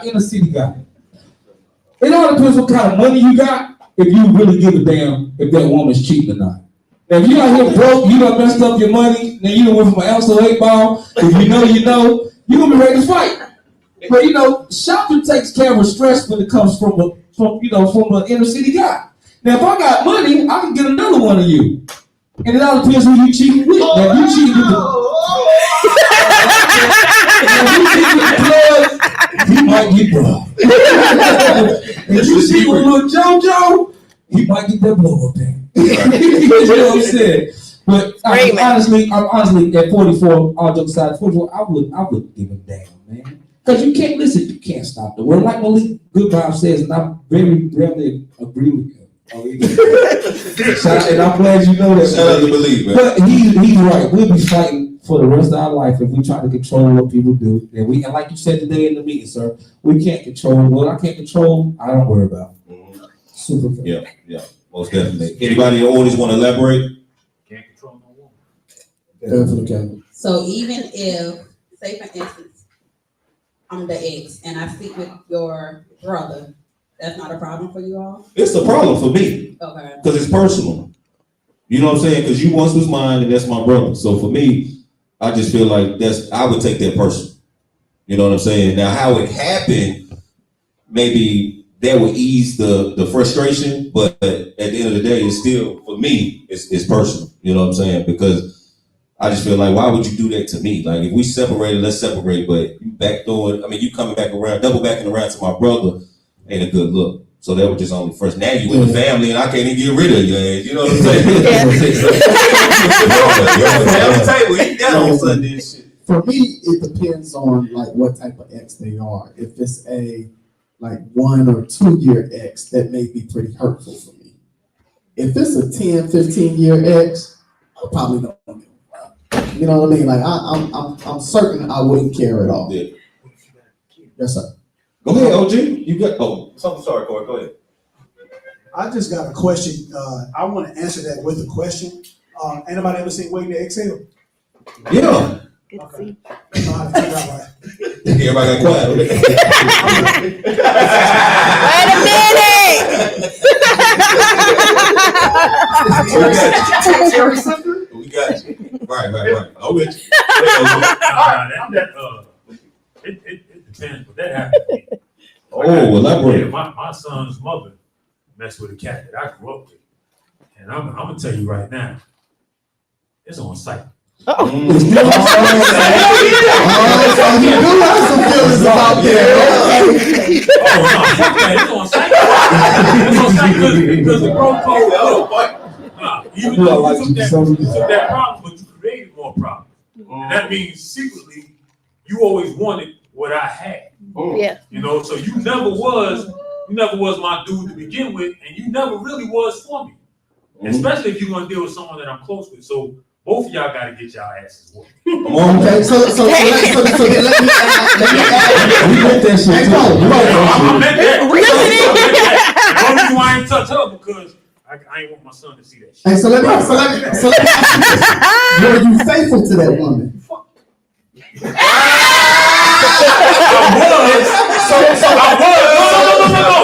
[SPEAKER 4] inner city guy, it all depends what kind of money you got if you really give a damn if that woman's cheating or not. Now, if you out here broke, you done messed up your money, then you done went from an ounce to 8 ball, if you know, you're gonna be ready to fight. But shopping takes care of stress when it comes from an inner city guy. Now, if I got money, I can get another one of you. And it all depends who you cheating with. Now, if you cheating with he might get robbed. If you cheating with little JoJo, he might get that blow up there. You know what I'm saying? But I'm honestly, at 44, all jokes aside, 44, I would give a damn, man. Because you can't stop the world. Like Malik Goodbye says, and I very rarely agree with him. And I'm glad you know that.
[SPEAKER 2] Shout out to Believe, man.
[SPEAKER 4] But he's right. We'll be fighting for the rest of our life if we try to control what people do. And like you said today in the meeting, sir, we can't control what I can't control. I don't worry about. Super fair.
[SPEAKER 2] Yeah, most definitely. Anybody in the audience want to elaborate?
[SPEAKER 8] Can't control no woman.
[SPEAKER 3] Definitely can.
[SPEAKER 6] So even if, say for instance, I'm the ex and I sleep with your brother, that's not a problem for you all?
[SPEAKER 2] It's a problem for me.
[SPEAKER 6] Okay.
[SPEAKER 2] Because it's personal. You know what I'm saying? Because you once was mine and that's my brother. So for me, I just feel like I would take that personal. You know what I'm saying? Now how it happened, maybe that would ease the frustration, but at the end of the day, it's still, for me, it's personal. You know what I'm saying? Because I just feel like, why would you do that to me? Like if we separated, let's separate, but you you coming back around, double backing around to my brother, ain't a good look. So that was just only first. Now you in the family and I can't even get rid of your ass. You know what I'm saying?
[SPEAKER 3] For me, it depends on like what type of ex they are. If it's a like 1 or 2 year ex, that may be pretty hurtful for me. If it's a 10, 15 year ex, I probably don't give a fuck. You know what I mean? Like I'm certain I wouldn't care at all.
[SPEAKER 2] Yeah.
[SPEAKER 3] Yes, sir.
[SPEAKER 2] Go ahead, OG. You got something. Sorry, Corey. Go ahead.
[SPEAKER 9] I just got a question. I want to answer that with a question. Anybody ever seen Waiting to Exhale?
[SPEAKER 2] Yeah.
[SPEAKER 9] Okay. I know how to figure out right.
[SPEAKER 2] Everybody got quiet.
[SPEAKER 5] Wait a minute.
[SPEAKER 2] We got you. Right. I'm with you.
[SPEAKER 8] It depends, but that happens. I
[SPEAKER 2] elaborate.
[SPEAKER 8] My son's mother messed with a cat that I grew up with. And I'm gonna tell you right now, it's on site.
[SPEAKER 3] You do have some feelings about that.
[SPEAKER 8] It's on site. It's on site because the bro code. Even though you took that problem, but you created more problems. And that means secretly, you always wanted what I had.
[SPEAKER 5] Yeah.
[SPEAKER 8] You know, so you never was my dude to begin with, and you never really was for me. Especially if you want to deal with someone that I'm close with. So both of y'all got to get y'all asses worked.
[SPEAKER 3] Okay, so let me add.
[SPEAKER 4] We get that shit.
[SPEAKER 8] I meant that. The only reason why I ain't touch her because I ain't want my son to see that shit.
[SPEAKER 3] Hey, so let me ask you this. Were you faithful to that woman?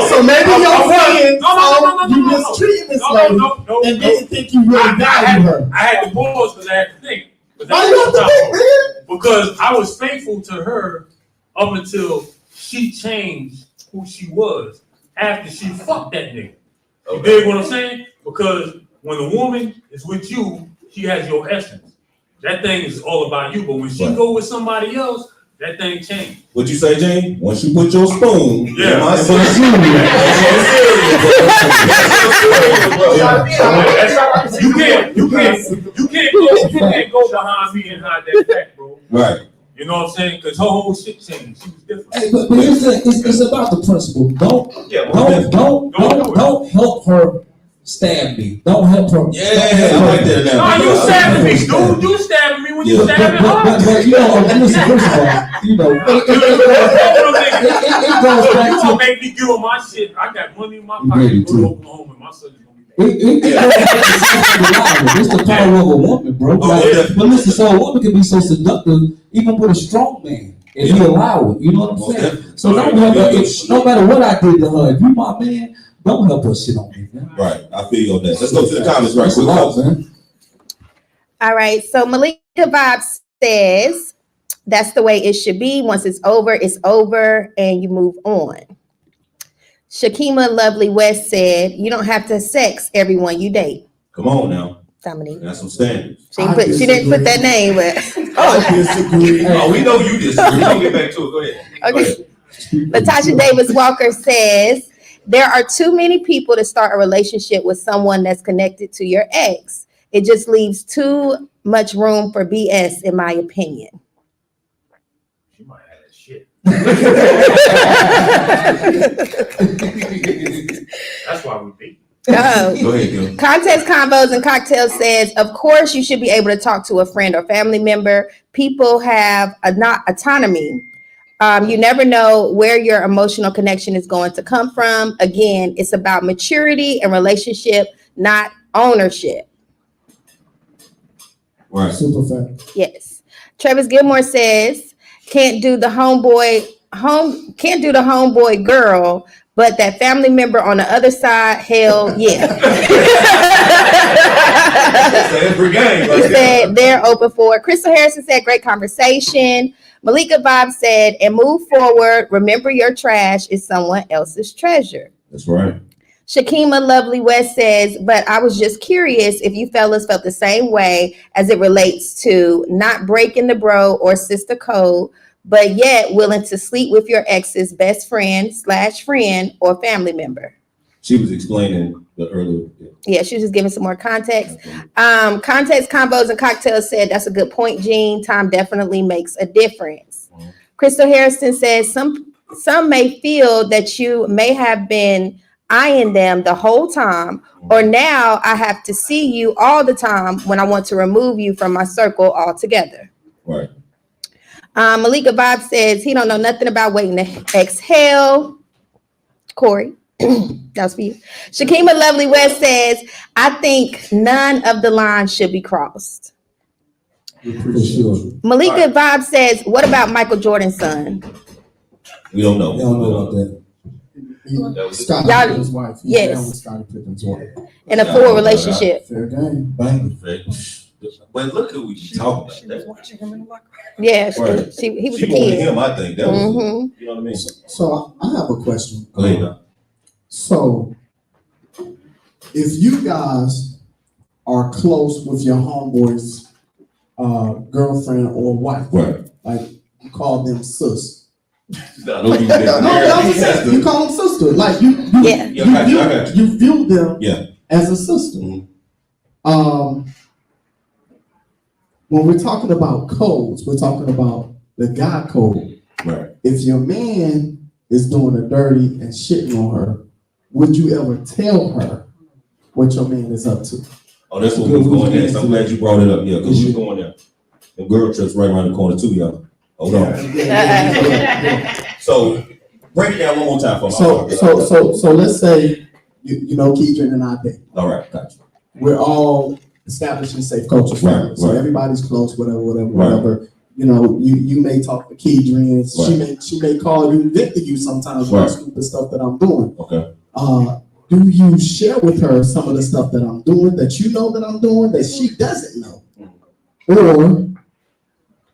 [SPEAKER 3] So maybe your friends you mistreated this lady and didn't think you really valued her.
[SPEAKER 8] I had to pause because I had to think.
[SPEAKER 3] Why you have to think, man?
[SPEAKER 8] Because I was faithful to her up until she changed who she was after she fucked that nigga. You dig what I'm saying? Because when a woman is with you, she has your essence. That thing is all about you. But when she go with somebody else, that thing changed.
[SPEAKER 2] What you say, Jane? Once you put your spoon in my son's
[SPEAKER 8] You can't go behind me and hide that fact, bro.
[SPEAKER 2] Right.
[SPEAKER 8] You know what I'm saying? Because her whole shit changed. She was different.
[SPEAKER 4] Hey, but here's the thing. It's about the principle. Don't help her stab me. Don't help her.
[SPEAKER 2] Yeah, I like that now.
[SPEAKER 8] No, you stabbing me, dude. You stabbing me when you stabbing her.
[SPEAKER 4] But you know, listen, first of all, you know, it goes back
[SPEAKER 8] You
[SPEAKER 4] to.
[SPEAKER 8] gonna make me give her my shit. I got money in my pocket. Go to Oklahoma, my son is gonna be back.
[SPEAKER 4] It's the power of a woman, bro. But listen, so a woman can be so seductive, even with a strong man, if you allow it. You know what I'm saying? So don't help her. No matter what I did to her, if you my man, don't help her shit on me, man.
[SPEAKER 2] Right, I feel you on that. Let's go to the comments right quick.
[SPEAKER 4] Man.
[SPEAKER 5] All right. So Malika Vibes says that's the way it should be. Once it's over, and you move on. Shakima Lovely West said, you don't have to sex everyone you date.
[SPEAKER 2] Come on now.
[SPEAKER 5] Dominique.
[SPEAKER 2] That's some standards.
[SPEAKER 5] She didn't put that name, but
[SPEAKER 3] I disagree.
[SPEAKER 2] Oh, we know you disagree. We're gonna get back to it. Go ahead.
[SPEAKER 5] okay. Latasha Davis Walker says, there are too many people to start a relationship with someone that's connected to your ex. It just leaves too much room for BS, in my opinion.
[SPEAKER 8] She might have that shit. That's why we beat.
[SPEAKER 2] Go ahead, girl.
[SPEAKER 5] Context Combos and Cocktails says, of course, you should be able to talk to a friend or family member. People have autonomy. You never know where your emotional connection is going to come from. Again, it's about maturity and relationship, not ownership.
[SPEAKER 2] Right.
[SPEAKER 3] Super fact.
[SPEAKER 5] Yes. Travis Gilmore says, can't do the homeboy girl, but that family member on the other side, hell yeah.
[SPEAKER 2] Every game.
[SPEAKER 5] He said they're open for it. Crystal Harrison said, great conversation. Malika Bob said, and move forward. Remember, your trash is someone else's treasure.
[SPEAKER 2] That's right.
[SPEAKER 5] Shakima Lovely West says, but I was just curious if you fellas felt the same way as it relates to not breaking the bro or sister code, but yet willing to sleep with your ex's best friend / friend or family member.
[SPEAKER 2] She was explaining the earlier.
[SPEAKER 5] Yeah, she was just giving some more context. Context Combos and Cocktails said, that's a good point, Gene. Time definitely makes a difference. Crystal Harrison says, some may feel that you may have been eyeing them the whole time, or now I have to see you all the time when I want to remove you from my circle altogether.
[SPEAKER 2] Right.
[SPEAKER 5] Malika Bob says he don't know nothing about waiting to exhale. Corey, that was for you. Shakima Lovely West says, I think none of the lines should be crossed. Malika Bob says, what about Michael Jordan's son?
[SPEAKER 2] We don't know.
[SPEAKER 4] We don't know about that.
[SPEAKER 3] Scottie
[SPEAKER 5] Y'all-
[SPEAKER 3] Pippen's wife. He's
[SPEAKER 5] yes.
[SPEAKER 3] down with Scottie Pippen's wife.
[SPEAKER 5] In a full relationship.
[SPEAKER 3] Fair game.
[SPEAKER 4] Bang.
[SPEAKER 2] But look who we talking about. That's
[SPEAKER 7] watching him in the locker.
[SPEAKER 5] Yeah,
[SPEAKER 2] Right.
[SPEAKER 5] he was
[SPEAKER 2] she
[SPEAKER 5] a
[SPEAKER 2] wanted
[SPEAKER 5] kid.
[SPEAKER 2] him, I think. That was,
[SPEAKER 5] Mhm.
[SPEAKER 2] you know what I mean?
[SPEAKER 3] So I have a question.
[SPEAKER 2] Go ahead, now.
[SPEAKER 3] So if you guys are close with your homeboy's girlfriend or wife,
[SPEAKER 2] Right.
[SPEAKER 3] like you call them sis.
[SPEAKER 2] I know you did.
[SPEAKER 3] You call them sister. Like you
[SPEAKER 5] Yeah.
[SPEAKER 2] I got you.
[SPEAKER 3] you view them
[SPEAKER 2] Yeah.
[SPEAKER 3] as a sister.
[SPEAKER 2] Mhm.
[SPEAKER 3] When we're talking about codes, we're talking about the guy code.
[SPEAKER 2] Right.
[SPEAKER 3] If your man is doing the dirty and shitting on her, would you ever tell her what your man is up to?
[SPEAKER 2] Oh, that's what we was going next. I'm glad you brought it up. Yeah, because we was going there. The girl trip's right around the corner too, y'all. Hold on. So break it down one more time for me.
[SPEAKER 3] So let's say you know Keidron and I date.
[SPEAKER 2] All right, gotcha.
[SPEAKER 3] We're all establishing safe culture families. So
[SPEAKER 2] Right.
[SPEAKER 3] everybody's close, whatever. You know, you may talk to Keidron. She may call you, vent to you sometimes about stupid stuff that I'm doing.
[SPEAKER 2] Okay.
[SPEAKER 3] Do you share with her some of the stuff that I'm doing that you know that I'm doing that she doesn't know? Or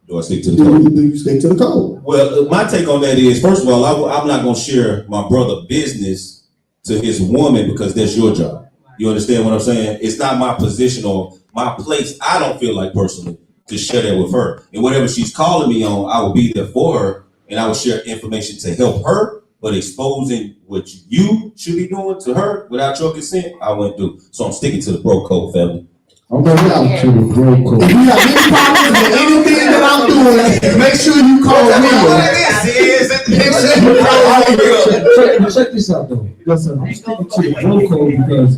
[SPEAKER 2] do I stick to the code?
[SPEAKER 3] Do you stick to the code?
[SPEAKER 2] Well, my take on that is, first of all, I'm not going to share my brother business to his woman because that's your job. You understand what I'm saying? It's not my position or my place, I don't feel like personally, to share that with her. And whatever she's calling me on, I will be there for her and I will share information to help her, but exposing what you should be doing to her without your consent, I wouldn't do. So I'm sticking to the bro code, family.
[SPEAKER 3] I'm going out to the bro code. If you have any problems with anything that I'm doing, make sure you call me.
[SPEAKER 4] Check this out though. Listen, I'm sticking to the bro code because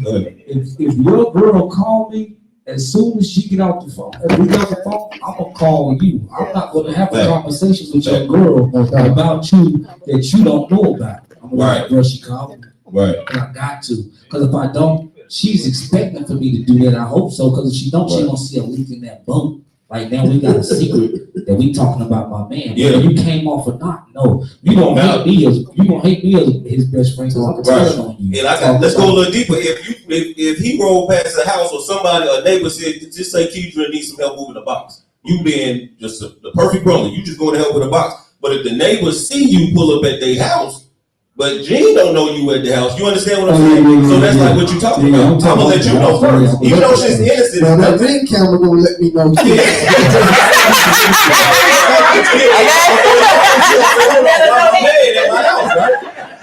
[SPEAKER 4] if your girl call me, as soon as she get off the phone, if we get off the phone, I'm gonna call you. I'm not gonna have conversations with your girl about you that you don't know about. I'm gonna let girl, she call me.
[SPEAKER 2] Right.
[SPEAKER 4] And I got to. Because if I don't, she's expecting for me to do that. I hope so. Because if she don't, she gonna see a leak in that bump. Like now we got a secret that we talking about my man.
[SPEAKER 2] Yeah.
[SPEAKER 4] Whether you came off or not, no. You gonna hate me as his best friend. So I'm telling on you.
[SPEAKER 2] And let's go a little deeper. If he rolled past the house or somebody, a neighbor said, just say Keidron needs some help moving the box. You being just the perfect brother, you just going to help with the box. But if the neighbors see you pull up at their house, but Gene don't know you at the house, you understand what I'm saying? So that's like what you talking about. I'm gonna let you know first, even though she's innocent.
[SPEAKER 3] Now that ring camera gonna let me know.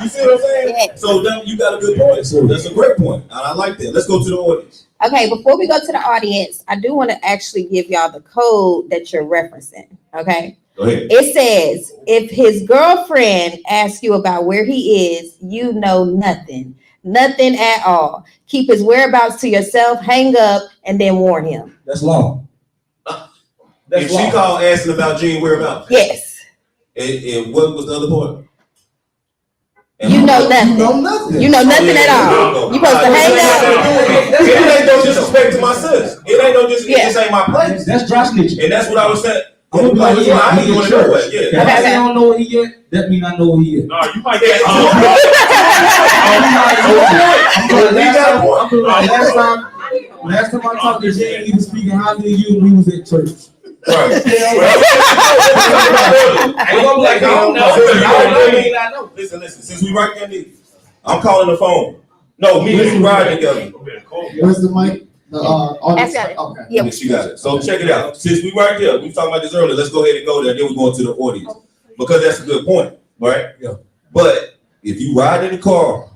[SPEAKER 2] You see what I'm saying? So you got a good point. So that's a great point. And I like that. Let's go to the audience.
[SPEAKER 5] Okay, before we go to the audience, I do want to actually give y'all the code that you're referencing. Okay.
[SPEAKER 2] Go ahead.
[SPEAKER 5] It says, if his girlfriend asks you about where he is, you know nothing at all. Keep his whereabouts to yourself, hang up, and then warn him.
[SPEAKER 4] That's law.
[SPEAKER 2] If she called asking about Gene whereabouts?
[SPEAKER 5] Yes.
[SPEAKER 2] And what was the other part?
[SPEAKER 5] You know nothing. You know nothing at all. You supposed to hang up.
[SPEAKER 2] It ain't no disrespect to my sis. It ain't no disrespect. This ain't my place.
[SPEAKER 4] That's dry snitching.
[SPEAKER 2] And that's what I was saying.
[SPEAKER 4] I'm gonna be like, yeah, I ain't doing it.
[SPEAKER 2] Yeah.
[SPEAKER 4] If I say I don't know where he yet, that mean I know where he is.
[SPEAKER 8] No, you might get
[SPEAKER 4] Last time I talked to Jay, he was speaking highly of you when we was at church.
[SPEAKER 2] Right. Listen. Since we right there, I'm calling the phone. No, me and you riding together.
[SPEAKER 3] Where's the mic?
[SPEAKER 5] That's got it.
[SPEAKER 3] Okay.
[SPEAKER 5] Yep.
[SPEAKER 2] She got it. So check it out. Since we right there, we talking about this earlier. Let's go ahead and go there. Then we go into the audience because that's a good point, right?
[SPEAKER 4] Yeah.
[SPEAKER 2] But if you ride in the car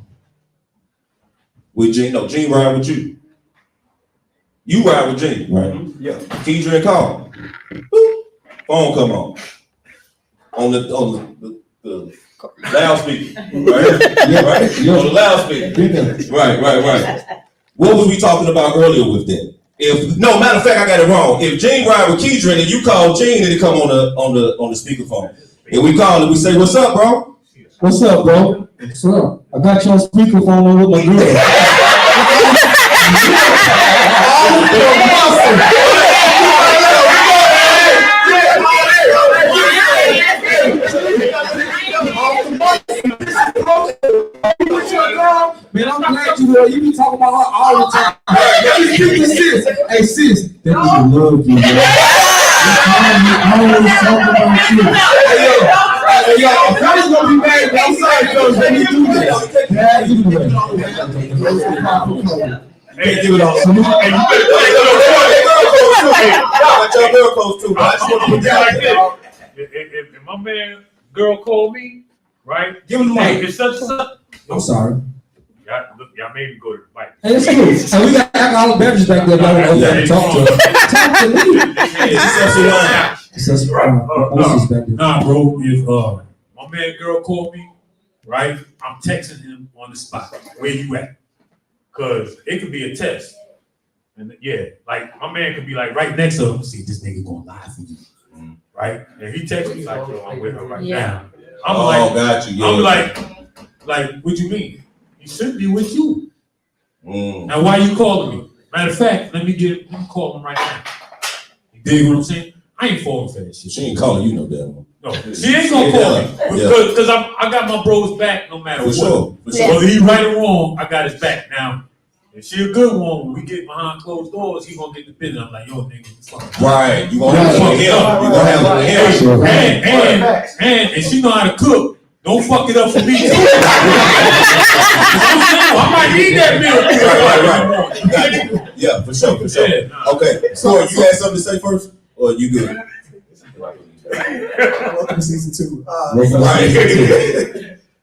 [SPEAKER 2] with Gene, no, Gene ride with you. You ride with Gene, right? Yeah. Keidron call. Boop. Phone come on the loudspeaker, right? Yeah, right. On the loudspeaker. Right. What was we talking about earlier with that? Matter of fact, I got it wrong. If Gene ride with Keidron and you call Gene and it come on the speakerphone, and we call and we say, "What's up, bro?
[SPEAKER 4] What's up, bro? What's up? I got you on speakerphone with my girl." Man, I'm glad you know you be talking about her all the time. Let me speak to sis. Hey sis, that nigga love you, man. You always talking about you. Hey yo, I was gonna be mad, but I'm sorry, fellas. Let me do this. Yeah, you do that.
[SPEAKER 8] Hey, give it all. Hey, you better
[SPEAKER 2] Y'all girl codes too, but I just want to put that out there.
[SPEAKER 8] If my man girl called me, right?
[SPEAKER 4] Give him the
[SPEAKER 8] Hey,
[SPEAKER 4] mic.
[SPEAKER 8] it's such and such.
[SPEAKER 4] I'm sorry.
[SPEAKER 8] Y'all made me go to the mic.
[SPEAKER 4] Hey, it's cool. And we got alcoholic beverages back there. Y'all want to talk to us. Talk to me.
[SPEAKER 8] Nah, bro. If my man girl called me, right? I'm texting him on the spot. Where you at? Cause it could be a test. And yeah, like my man could be like right next to him. See, this nigga gonna lie for you. Right? And he texts me like, yo, I'm with her right now.
[SPEAKER 2] Got you. Yeah.
[SPEAKER 8] I'm like, what you mean? He should be with you. Now why you calling me? Matter of fact, let me call him right now. You dig what I'm saying? I ain't falling for that shit.
[SPEAKER 2] She ain't calling you no damn one.
[SPEAKER 8] No, she ain't gonna call me. Because I got my bros back no matter what.
[SPEAKER 2] Sure.
[SPEAKER 8] Whether he right or wrong, I got his back. Now, if she a good one, when we get behind closed doors, he gonna get the business. I'm like, yo, nigga,
[SPEAKER 2] right. You gonna have it with him. You gonna have it with him.
[SPEAKER 8] And she know how to cook. Don't fuck it up for me. I might need that meal.
[SPEAKER 2] Right. Yeah, for sure.
[SPEAKER 8] Yeah, nah.
[SPEAKER 2] Okay. So you had something to say first, or you good?
[SPEAKER 9] Welcome to season 2.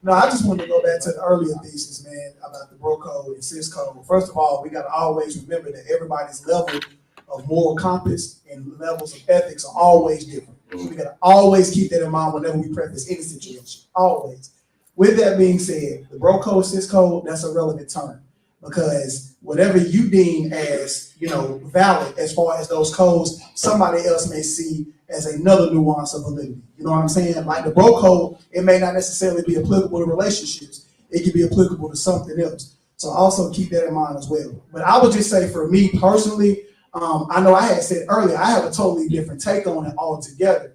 [SPEAKER 9] No, I just wanted to go back to the earlier thesis, man, about the bro code and sis code. First of all, we got to always remember that everybody's level of moral compass and levels of ethics are always different. We got to always keep that in mind whenever we preface any situation. Always. With that being said, the bro code, sis code, that's a relevant term because whatever you deem as, valid as far as those codes, somebody else may see as another nuance of validity. You know what I'm saying? Like the bro code, it may not necessarily be applicable to relationships. It can be applicable to something else. So also keep that in mind as well. But I would just say for me personally, I know I had said earlier, I have a totally different take on it altogether.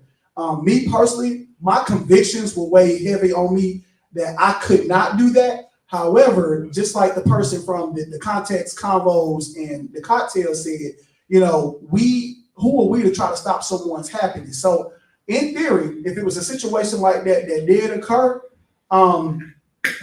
[SPEAKER 9] Me personally, my convictions were way heavy on me that I could not do that. However, just like the person from the context convos and the cocktail said, who are we to try to stop someone's happiness? So in theory, if it was a situation like that did occur,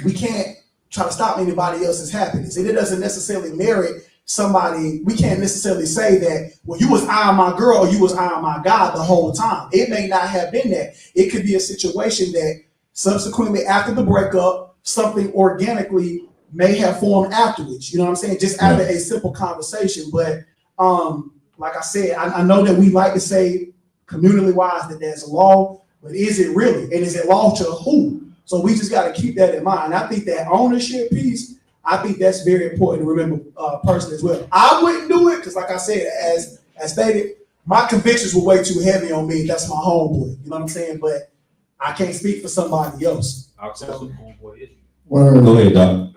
[SPEAKER 9] we can't try to stop anybody else's happiness. And it doesn't necessarily merit somebody. We can't necessarily say that, well, you was eyeing my girl or you was eyeing my guy the whole time. It may not have been that. It could be a situation that subsequently after the breakup, something organically may have formed afterwards. You know what I'm saying? Just after a simple conversation. But like I said, I know that we like to say communally wise that there's a law, but is it really? And is it law to who? So we just got to keep that in mind. I think that ownership piece, I think that's very important to remember personally as well. I wouldn't do it because like I said, as stated, my convictions were way too heavy on me. That's my homeboy. You know what I'm saying? But I can't speak for somebody else.
[SPEAKER 8] So,
[SPEAKER 2] Go ahead, Doc.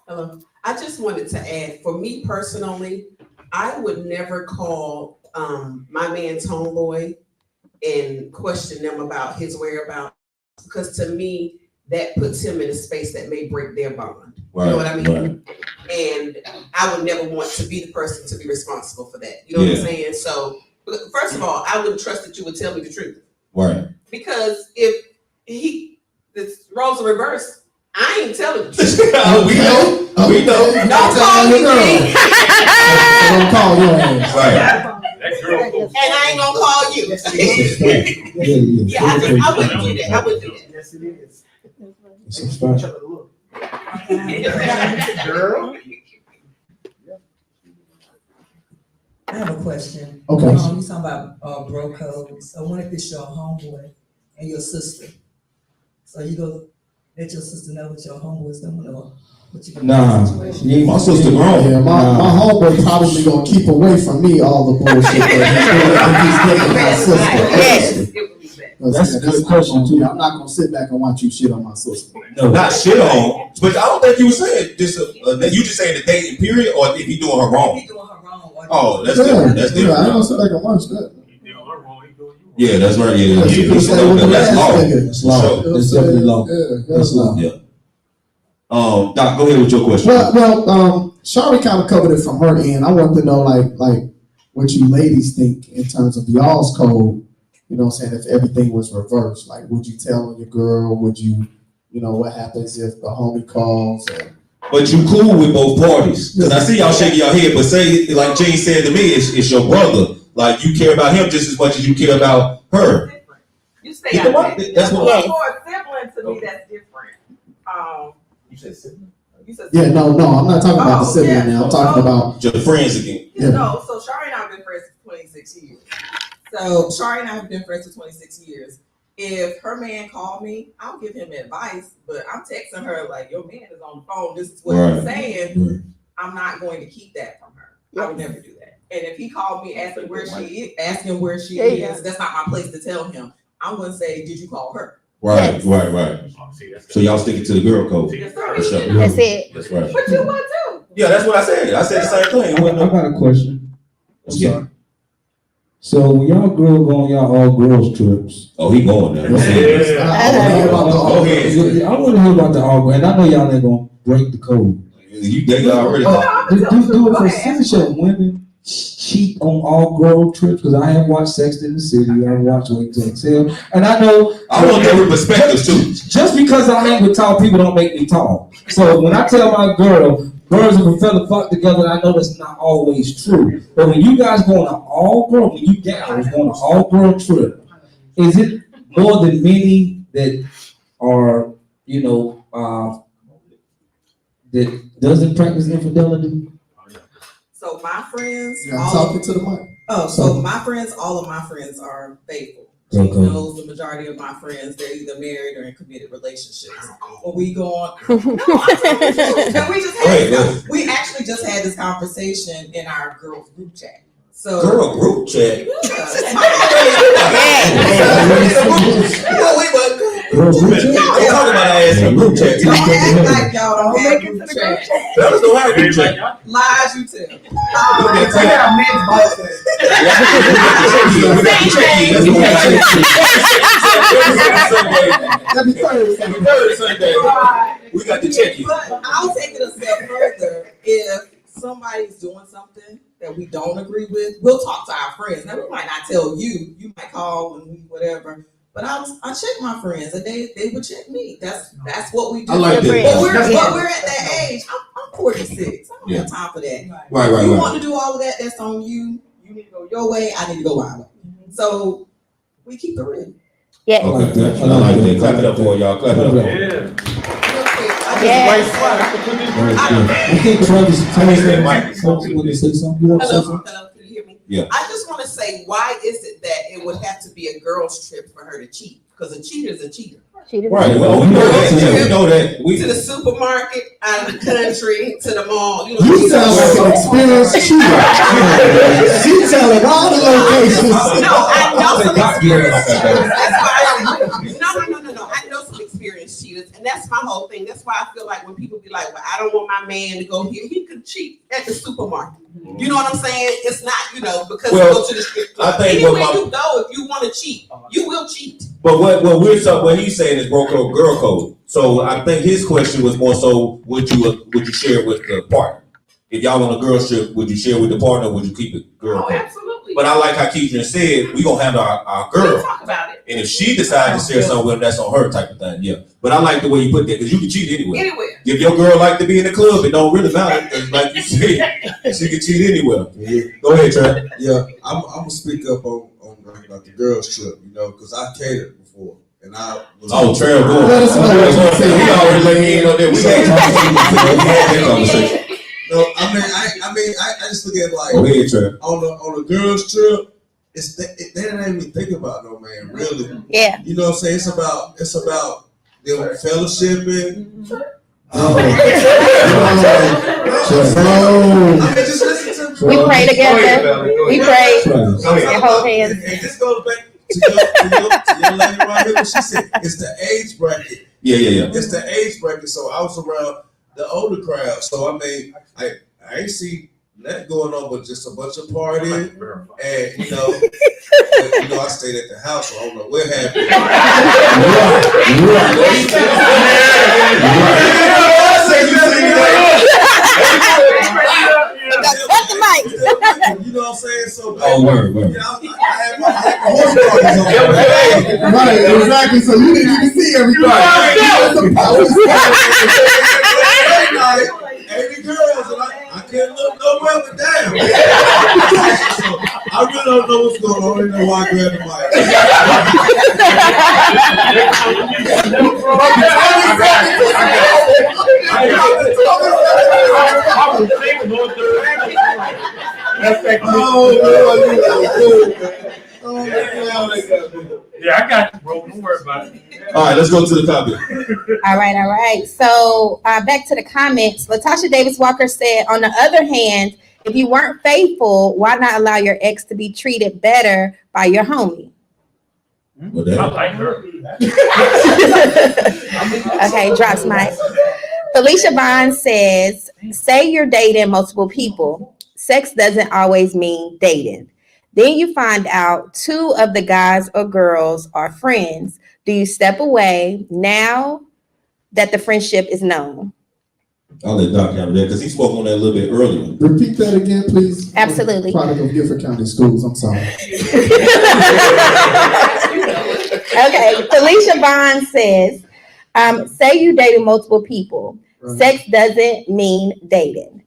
[SPEAKER 7] Hello. I just wanted to add, for me personally, I would never call my man's homeboy and question them about his whereabouts, because to me, that puts him in a space that may break their bond.
[SPEAKER 2] Right,
[SPEAKER 7] you know what I mean?
[SPEAKER 2] right.
[SPEAKER 7] And I would never want to be the person to be responsible for that. You know what I'm saying? So, first of all, I wouldn't trust that you would tell me the truth.
[SPEAKER 2] Right.
[SPEAKER 7] Because if the roles are reversed, I ain't telling you.
[SPEAKER 2] We know.
[SPEAKER 7] Don't call me.
[SPEAKER 3] Don't call your ass.
[SPEAKER 2] Right.
[SPEAKER 7] And I ain't gonna call you. I wouldn't do that. I wouldn't do that.
[SPEAKER 9] Yes, it is.
[SPEAKER 7] Girl.
[SPEAKER 10] I have a question.
[SPEAKER 3] Okay.
[SPEAKER 10] You talking about bro code. So what if it's your homeboy and your sister? So you go let your sister know what your homeboy's doing or what you
[SPEAKER 3] Nah,
[SPEAKER 2] my sister grown.
[SPEAKER 3] Yeah, my homeboy probably gonna keep away from me all the bullshit that he's getting my sister. That's a good question too. I'm not gonna sit back and watch you shit on my sister.
[SPEAKER 2] No, not shit on. But I don't think you were saying this. That you just saying the dating period, or if he doing her wrong.
[SPEAKER 10] If he doing her wrong.
[SPEAKER 2] Oh, that's different. That's different.
[SPEAKER 3] I don't sit back and watch that.
[SPEAKER 8] He doing her wrong. He doing you
[SPEAKER 2] Yeah, that's right. Yeah,
[SPEAKER 3] She could stay with the
[SPEAKER 2] that's law.
[SPEAKER 3] last nigga.
[SPEAKER 4] It's law.
[SPEAKER 3] Sure.
[SPEAKER 4] It's definitely law.
[SPEAKER 3] Yeah,
[SPEAKER 4] It's law.
[SPEAKER 2] Yeah. Doc, go ahead with your question.
[SPEAKER 3] Well, Shari kind of covered it from her end. I want to know, like what you ladies think in terms of y'all's code. You know what I'm saying? If everything was reversed, like, would you tell on your girl? Would you, what happens if the homie calls?
[SPEAKER 2] But you cool with both parties. Because I see y'all shaking your head, but say, like Gene said to me, it's your brother. Like, you care about him just as much as you care about her.
[SPEAKER 11] You stay out of it.
[SPEAKER 2] That's what
[SPEAKER 11] For a sibling, to me, that's different.
[SPEAKER 2] You said sibling?
[SPEAKER 3] Yeah, no, I'm not talking about the sibling now. I'm talking about
[SPEAKER 2] your friends again.
[SPEAKER 11] No, so Shari and I have been friends for 26 years. So Shari and I have been friends for 26 years. If her man called me, I'll give him advice, but I'm texting her like, your man is on the phone. This is what he's saying. Right. I'm not going to keep that from her. I would never do that. And if he called me asking where she is, that's not my place to tell him. I'm going to say, did you call her?
[SPEAKER 2] Right. So y'all sticking to the girl code.
[SPEAKER 11] Yes,
[SPEAKER 5] That's it.
[SPEAKER 2] That's right.
[SPEAKER 11] But you would too.
[SPEAKER 2] Yeah, that's what I said. I said the same thing.
[SPEAKER 4] I got a question. I'm
[SPEAKER 2] Yeah.
[SPEAKER 4] sorry. So when y'all girl go on y'all all girls trips,
[SPEAKER 2] Oh, he going there.
[SPEAKER 4] I want to hear about the all girls, and I know y'all ain't gonna break the code.
[SPEAKER 2] You date already.
[SPEAKER 4] Do a percentage of women cheat on all girl trips? Because I have watched Sex in the City, I have watched Wait to Exhale, and I know
[SPEAKER 2] I want different perspectives too.
[SPEAKER 4] Just because I hang with tall people don't make me tall. So when I tell my girl, birds of a feather flock together, I know that's not always true. But when you guys go on an all-girl, when you gals go on an all-girl trip, is it more than many that are, that doesn't practice infidelity?
[SPEAKER 11] So my friends,
[SPEAKER 3] talking to the mic.
[SPEAKER 11] My friends, all of my friends are faithful. She knows the majority of my friends, they're either married or in committed relationships. When we go on, we actually just had this conversation in our girls group chat. So
[SPEAKER 2] girl group chat.
[SPEAKER 4] Girl group chat?
[SPEAKER 2] I'm talking about ass in a group chat.
[SPEAKER 11] Don't act like y'all don't have group chat.
[SPEAKER 2] Fellas don't have group chat.
[SPEAKER 11] Lies you tell.
[SPEAKER 2] We got to check you.
[SPEAKER 11] But I'll take it a step further. If somebody's doing something that we don't agree with, we'll talk to our friends. Now we might not tell you. You might call and whatever. But I check my friends and they would check me. That's what we do.
[SPEAKER 2] I like that.
[SPEAKER 11] But we're at that age. I'm 46. I don't have time for that.
[SPEAKER 2] Right.
[SPEAKER 11] You want to do all of that? That's on you. You need to go your way. I need to go my way. So we keep it real.
[SPEAKER 5] Yeah.
[SPEAKER 2] Okay. I like that. Clap it up for y'all. Clap it up.
[SPEAKER 4] I think Travis want to say something. You want to say something?
[SPEAKER 7] Hello, can you hear me?
[SPEAKER 2] Yeah.
[SPEAKER 7] I just want to say, why is it that it would have to be a girl's trip for her to cheat? Because a cheater is a cheater.
[SPEAKER 2] Right. Well, we know that. Yeah, we know that.
[SPEAKER 7] To the supermarket, out of the country, to the mall. You
[SPEAKER 3] sound like an experienced cheater. She telling all the locations.
[SPEAKER 7] No, I know some experienced cheaters. That's why no. I know some experienced cheaters, and that's my whole thing. That's why I feel like when people be like, "Well, I don't want my man to go here," he could cheat at the supermarket. You know what I'm saying? It's not, because you go to the strip club. Anywhere you go, if you want to cheat, you will cheat.
[SPEAKER 2] But what he's saying is broke code, girl code. So I think his question was more so, would you share it with the partner? If y'all on a girl trip, would you share with the partner? Or would you keep it girl code?
[SPEAKER 11] Absolutely.
[SPEAKER 2] But I like how Keisha said, we gonna handle our girl.
[SPEAKER 11] We'll talk about it.
[SPEAKER 2] And if she decides to share something with him, that's on her type of thing. Yeah. But I like the way you put that, because you can cheat anywhere. If your girl like to be in the club, it don't really matter. Like you said, she can cheat anywhere.
[SPEAKER 12] Yeah.
[SPEAKER 2] Go ahead, Trey.
[SPEAKER 12] Yeah, I'm gonna speak up on like the girls trip, because I catered before. And I was
[SPEAKER 2] Trey, go. Let us know. He already let me in on that. We had that conversation.
[SPEAKER 12] No, I mean, I just look at it like,
[SPEAKER 2] go ahead, Trey.
[SPEAKER 12] On the girls trip, they don't even think about no man, really.
[SPEAKER 5] Yeah.
[SPEAKER 12] You know what I'm saying? It's about them fellowshipping. Just listen to me.
[SPEAKER 5] We pray together. We pray and hold hands.
[SPEAKER 12] And this goes back to your lady right here. She said it's the age bracket.
[SPEAKER 2] Yeah.
[SPEAKER 12] It's the age bracket. So I was around the older crowd. So I ain't see nothing going on but just a bunch of partying. And I stayed at the house, so I don't know what happened. You know what I'm saying? So,
[SPEAKER 2] word.
[SPEAKER 12] I had my horse parties on.
[SPEAKER 3] Right, exactly. So you didn't even see everybody.
[SPEAKER 12] Every girls, and I can't look nowhere but down. So I really don't know what's going on. I don't know why I grabbed the mic.
[SPEAKER 8] Yeah, I got you, bro. Don't worry about it.
[SPEAKER 2] All right, let's go to the topic.
[SPEAKER 5] All right. So back to the comments. Latasha Davis Walker said, on the other hand, if you weren't faithful, why not allow your ex to be treated better by your homie?
[SPEAKER 2] Well,
[SPEAKER 8] I like her.
[SPEAKER 5] Okay, drops mic. Felicia Bond says, say you're dating multiple people. Sex doesn't always mean dating. Then you find out 2 of the guys or girls are friends. Do you step away now that the friendship is known?
[SPEAKER 2] I'll let Doc handle that because he spoke on that a little bit earlier.
[SPEAKER 3] Repeat that again, please.
[SPEAKER 5] Absolutely.
[SPEAKER 3] Product of Gifford County Schools. I'm sorry.
[SPEAKER 5] Okay, Felicia Bond says, say you dated multiple people.
[SPEAKER 3] Right.
[SPEAKER 5] Sex doesn't mean dating.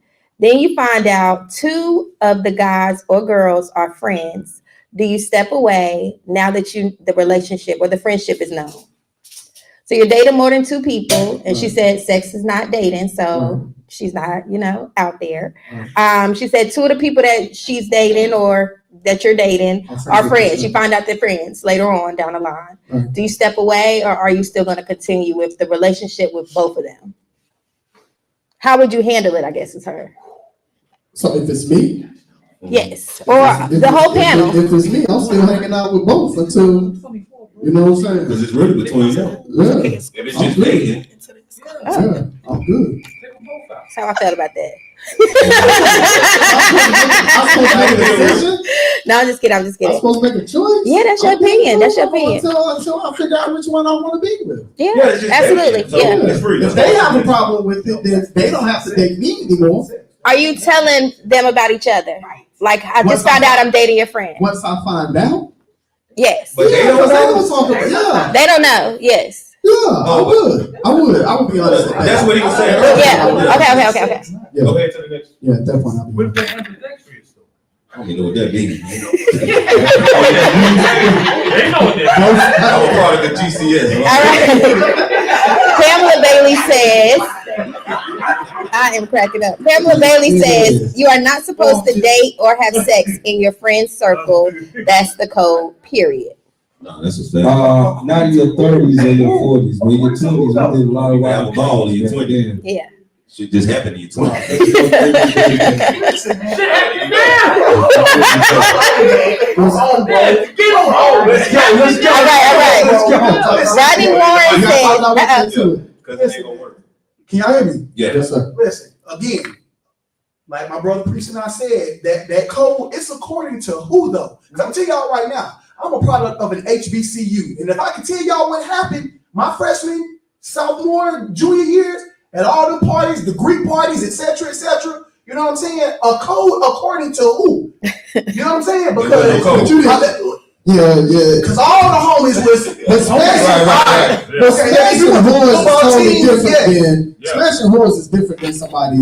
[SPEAKER 5] Then you find out 2 of the guys or girls are friends. Do you step away now that the relationship or the friendship is known? So you're dating more than 2 people, and she said sex is not dating, so she's not, out there. She said 2 of the people that she's dating or that you're dating are friends. You find out they're friends later on down the line. Do you step away, or are you still going to continue with the relationship with both of them? How would you handle it, I guess, is her.
[SPEAKER 3] So if it's me?
[SPEAKER 5] Yes, or the whole panel.
[SPEAKER 3] If it's me, I'm still hanging out with both until, you know what I'm saying?
[SPEAKER 2] Because it's really between them.
[SPEAKER 3] Yeah.
[SPEAKER 2] If it's just dating.
[SPEAKER 3] Yeah, I'm good.
[SPEAKER 5] That's how I felt about that.
[SPEAKER 3] I'm supposed to make a decision?
[SPEAKER 5] No, I'm just kidding.
[SPEAKER 3] I'm supposed to make a choice?
[SPEAKER 5] Yeah, that's your opinion. That's your opinion.
[SPEAKER 3] Until I figure out which one I want to be with.
[SPEAKER 5] Yeah, absolutely.
[SPEAKER 2] So it's free.
[SPEAKER 3] If they have a problem with it, then they don't have to date me anymore.
[SPEAKER 5] Are you telling them about each other? Like, I just found out I'm dating your friend.
[SPEAKER 3] Once I find out?
[SPEAKER 5] Yes.
[SPEAKER 2] But they don't know.
[SPEAKER 5] They don't know. Yes.
[SPEAKER 3] Yeah, I would. I would be honest.
[SPEAKER 2] That's what he was saying.
[SPEAKER 5] Yeah. Okay.
[SPEAKER 3] Yeah.
[SPEAKER 2] Go ahead to the next.
[SPEAKER 3] Yeah, at that point I'll be.
[SPEAKER 8] What if they ambidextrous though?
[SPEAKER 2] I don't even know what that means.
[SPEAKER 8] They know what that means.
[SPEAKER 2] I'm a product of GCS.
[SPEAKER 5] All right. Pamela Bailey says, I am cracking up. Pamela Bailey says, you are not supposed to date or have sex in your friend's circle. That's the code, period.
[SPEAKER 2] No, that's a fact.
[SPEAKER 4] Not in your 30s or your 40s, but in your 20s, we did a lot of
[SPEAKER 2] You have a
[SPEAKER 4] wild
[SPEAKER 2] ball in your
[SPEAKER 4] things
[SPEAKER 2] 20s.
[SPEAKER 5] Yeah.
[SPEAKER 2] Shit just happened to you 20.
[SPEAKER 5] All right. Rodney Warren said,
[SPEAKER 2] Because it ain't gonna work.
[SPEAKER 9] Can y'all hear me?
[SPEAKER 2] Yeah.
[SPEAKER 3] Yes, sir.
[SPEAKER 9] Listen, again, like my brother Priest and I said, that code, it's according to who though? Because I'm telling y'all right now, I'm a product of an HBCU. And if I can tell y'all what happened, my freshman, sophomore, junior years, at all the parties, the Greek parties, etc., you know what I'm saying? A code according to who? You know what I'm saying? Because because all the homies listen.
[SPEAKER 3] But smashing whores is totally different than smashing whores is different than somebody